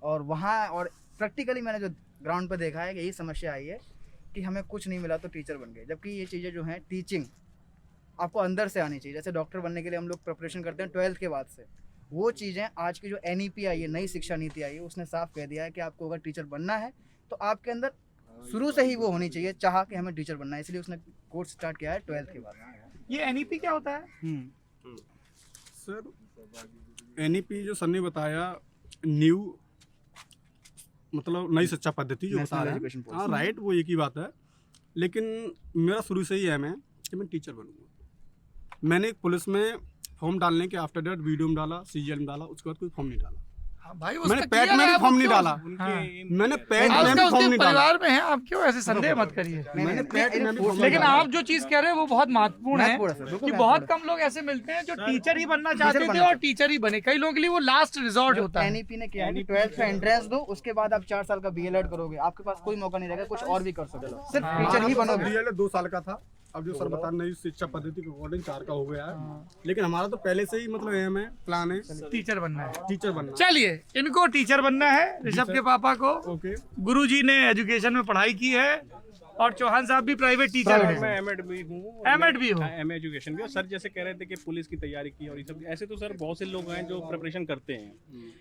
और वहाँ और प्रैक्टिकली मैंने जो ग्राउंड पर देखा है कि यही समस्या आई है कि हमें कुछ नहीं मिला तो टीचर बन गए, जबकि ये चीज़ें जो हैं टीचिंग आपको अंदर से आनी चाहिए। जैसे डॉक्टर बनने के लिए हम लोग प्रिपरेशन करते हैं 12th के बाद से, वो चीज़ें आज की जो NEP आई है, नई शिक्षा नीति आई है, उसने साफ कह दिया है कि आपको अगर टीचर बनना है तो आपके अंदर शुरू से ही वो होनी चाहिए चाह कि हमें टीचर बनना है, इसलिए उसने कोर्स स्टार्ट किया है 12th के बाद। ये NEP क्या होता है? सर NEP जो सर ने बताया, न्यू मतलब नई शिक्षा पद्धति जो बता रहे हैं, हाँ राइट, वो एक ही बात है। लेकिन मेरा शुरू से ही एम है कि मैं टीचर बनूंगा। मैंने पुलिस में फॉर्म डालने के आफ्टर डेट वीडियो में डाला, CGL में डाला, उसके बाद कोई फॉर्म नहीं डाला। हाँ भाई, मैंने पैट में भी फॉर्म नहीं डाला। मैंने पैट में भी फॉर्म नहीं डाला। परिवार में है आप, क्यों ऐसे संदेह मत करिए। मैंने पैट में भी फॉर्म लेकिन आप जो चीज कह रहे हैं वो बहुत महत्वपूर्ण है कि बहुत कम लोग ऐसे मिलते हैं जो टीचर ही बनना चाहते थे और टीचर ही बने। कई लोगों के लिए वो लास्ट रिजॉर्ट होता है। NEP ने किया है कि 12th में एंट्रेंस दो, उसके बाद आप 4 साल का BLED करोगे, आपके पास कोई मौका नहीं रहेगा कुछ और भी कर सकते हो, सिर्फ टीचर ही बनोगे। BLED 2 साल का था, अब जो सर बता नई शिक्षा पद्धति के अकॉर्डिंग 4 का हो गया है। लेकिन हमारा तो पहले से ही मतलब एम है, प्लान है टीचर बनना है। टीचर बनना। चलिए, इनको टीचर बनना है, ऋषभ के पापा को। ओके। गुरुजी ने एजुकेशन में पढ़ाई की है और चौहान साहब भी प्राइवेट टीचर हैं। मैं एमएड भी हूँ। एमएड भी हो? एम एजुकेशन भी। और सर जैसे कह रहे थे कि पुलिस की तैयारी की और ये सब, ऐसे तो सर बहुत से लोग हैं जो प्रिपरेशन करते हैं।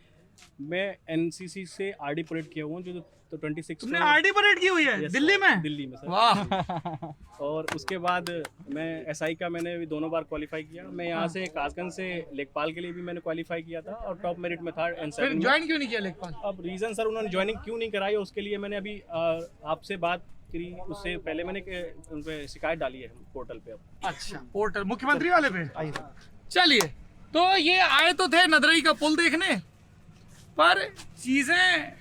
मैं NCC से RD परेड किया हुआ हूँ, जो तो 26 तुमने RD परेड की हुई है? दिल्ली में? दिल्ली में सर। वाह। और उसके बाद मैं SI का मैंने भी दोनों बार क्वालिफाई किया। मैं यहाँ से कासगंज से लेखपाल के लिए भी मैंने क्वालिफाई किया था और टॉप मेरिट में था फिर N7 में। ज्वाइन क्यों नहीं किया लेखपाल? अब रीज़न सर उन्होंने ज्वाइनिंग क्यों नहीं कराई, उसके लिए मैंने अभी आपसे बात करी, उससे पहले मैंने उन पे शिकायत डाली है पोर्टल पे। अब अच्छा, पोर्टल मुख्यमंत्री वाले पे? चलिए, तो ये आए तो थे नदरई का पुल देखने, पर चीजें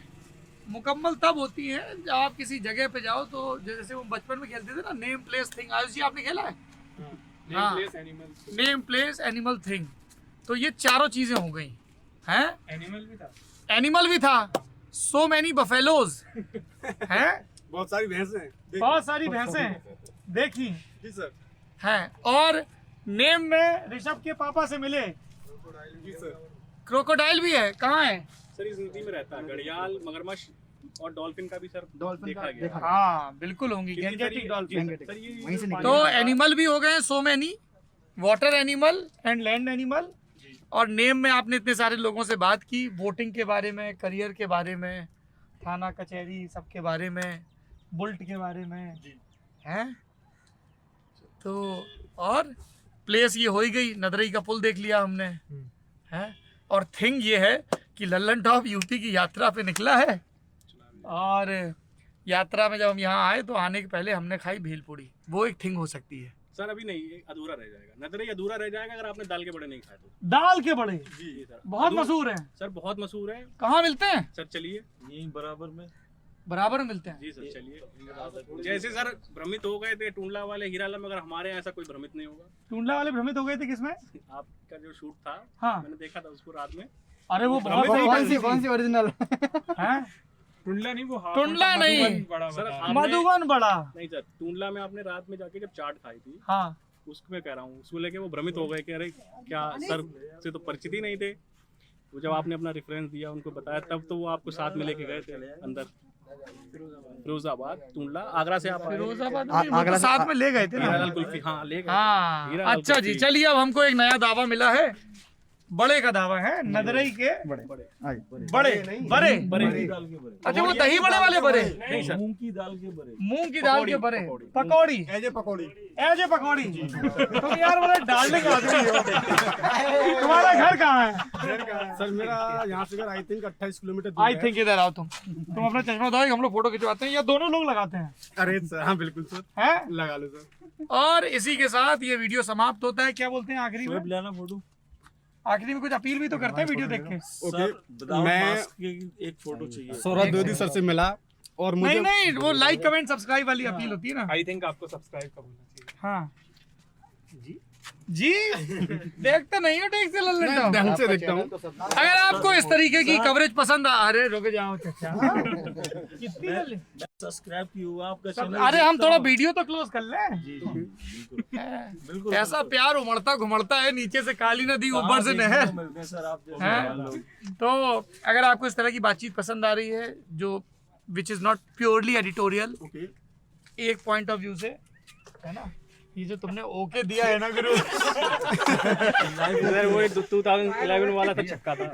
मुकम्मल तब होती हैं जब आप किसी जगह पे जाओ। तो जैसे वो बचपन में खेलते थे ना, नेम प्लेस थिंग। आयुष जी आपने खेला है? हाँ, नेम प्लेस एनिमल थिंग। तो ये चारों चीजें हो गई हैं। एनिमल भी था। एनिमल भी था, सो मैनी बफेलोज हैं, बहुत सारी भैंसें हैं। बहुत सारी भैंसें देखी जी सर। हैं। और नेम में ऋषभ के पापा से मिले। जी सर। क्रोकोडाइल भी है, कहाँ है? सर इस नदी में रहता है घड़ियाल, मगरमच्छ और डॉल्फिन का भी सर देखा गया। हाँ बिल्कुल होंगी, क्योंकि गैंजेटिक सर डॉल्फिन। वहीं से निकले। तो एनिमल भी हो गए so many, water animal and land animal. और नेम में आपने इतने सारे लोगों से बात की, वोटिंग के बारे में, करियर के बारे में, थाना कचहरी सब के बारे में, बुल्ट के बारे में हैं। तो और प्लेस ये हो ही गई, नदरई का पुल देख लिया हमने हैं। और थिंग ये है कि लल्लन टॉप यूपी की यात्रा पे निकला है। और यात्रा में जब हम यहाँ आए तो आने के पहले हमने खाई भेलपूरी, वो एक थिंग हो सकती है। सर अभी नहीं, ये अधूरा रह जाएगा। नदरई अधूरा रह जाएगा अगर आपने दाल के बड़े नहीं खाए तो। दाल के बड़े जी सर, बहुत मशहूर हैं सर, बहुत मशहूर है। कहाँ मिलते हैं? सर चलिए, यहीं बराबर में। बराबर मिलते हैं। जी सर चलिए। जैसे सर भ्रमित हो गए थे टूंडला वाले हीराला में, अगर हमारे यहाँ ऐसा कोई भ्रमित नहीं होगा। टूंडला वाले भ्रमित हो गए थे किसमें? आपका जो शूट था, हाँ। मैंने देखा था उसको रात में। अरे वो बहुत कौन सी ओरिजिनल हैं? टुंडला नहीं, वो टुंडला नहीं, सर मधुबन बड़ा। नहीं सर, टूंडला में आपने रात में जाके जब चाट खाई थी, हाँ, उसको मैं कह रहा हूँ, उसको लेके वो भ्रमित हो गए कि अरे क्या सर से तो परिचित ही नहीं थे। वो जब आपने अपना रेफरेंस दिया, उनको बताया, तब तो वो आपको साथ में लेके गए थे अंदर। फिरोजाबाद, टुंडला, आगरा से आप आए? फिरोजाबाद आ- में वो आगरा तो से- साथ में ले गए थे ना। हीरालाल कुल्फी, हाँ ले गए। हाँ हीरालाल अच्छा जी, कुल्फी। चलिए अब हमको एक नया दावा मिला है, बड़े का दावा है, नदरई के आइए। बड़े बड़े बड़े अच्छा वो दही बड़े वाले बड़े, नहीं सर, मूंग की दाल के बड़े, पकौड़ी as a pakodi as a पकौड़ी। तुम यार बड़े डार्लिंग आदमी हो। तुम्हारा घर कहाँ है? सर मेरा यहाँ से आई थिंक 28 किलोमीटर दूर आई है। थिंक इधर आओ तुम अपना चश्मा उतारो, हम लोग फोटो खिंचवाते हैं या दोनों लोग लगाते हैं, अरे सर हाँ बिल्कुल सर, हैं? लगा लो सर। और इसी के साथ ये वीडियो समाप्त होता है। क्या बोलते हैं आखिरी में? लाना फोटो आखिरी में कुछ अपील भी तो करते हैं वीडियो देख के। ओके मैं एक फोटो चाहिए। सौरभ द्विवेदी सर से मिला और मुझे नहीं वो लाइक कमेंट सब्सक्राइब वाली अपील होती है ना। आई थिंक आपको सब्सक्राइब का बोलना चाहिए। हाँ जी देखते नहीं हो ठीक से लल्लन टॉप? ध्यान से देखता हूँ। अगर आपको इस तरीके की कवरेज पसंद अरे रुक जाओ चाचा कितनी जल्दी? सब्सक्राइब की हुआ आपका अरे हम थोड़ा वीडियो तो क्लोज कर लें। ऐसा प्यार उमड़ता घुमड़ता है, नीचे से काली नदी ऊपर से नहर सर आप हैं? तो अगर आपको इस तरह की बातचीत पसंद आ रही है जो which is not purely editorial, एक पॉइंट ऑफ व्यू से है ना, ये जो तुमने ओके दिया है ना गुरु सर वो 2011 वाला तो छक्का था।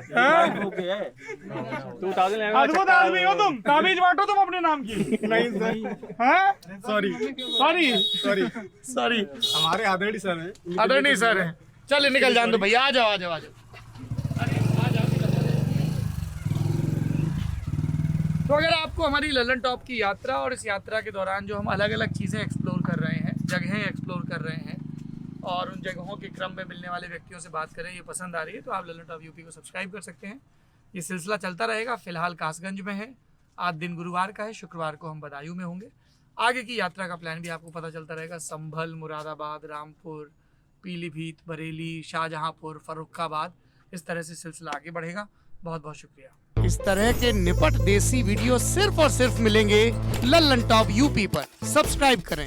2011 वाला अद्भुत आदमी हो तुम, ताबीज बांटो तुम अपने नाम की। नहीं सर, हैं? सॉरी सॉरी सॉरी सॉरी हमारे आदरणीय सर हैं। आदरणीय सर है। चल निकल जान दो भैया, आ जाओ आ जाओ आ जाओ। तो अगर आपको हमारी लल्लन टॉप की यात्रा और इस यात्रा के दौरान जो हम अलग अलग चीज़ें एक्सप्लोर कर रहे हैं, जगहें एक्सप्लोर कर रहे हैं और उन जगहों के क्रम में मिलने वाले व्यक्तियों से बात करें, ये पसंद आ रही है तो आप लल्लन टॉप यूपी को सब्सक्राइब कर सकते हैं। ये सिलसिला चलता रहेगा। फिलहाल कासगंज में है, आज दिन गुरुवार का है, शुक्रवार को हम बदायूं में होंगे। आगे की यात्रा का प्लान भी आपको पता चलता रहेगा। संभल, मुरादाबाद, रामपुर, पीलीभीत, बरेली, शाहजहांपुर, फर्रुखाबाद, इस तरह से सिलसिला आगे बढ़ेगा। बहुत बहुत शुक्रिया। इस तरह के निपट देसी वीडियो सिर्फ और सिर्फ मिलेंगे लल्लन टॉप यूपी पर। सब्सक्राइब करें।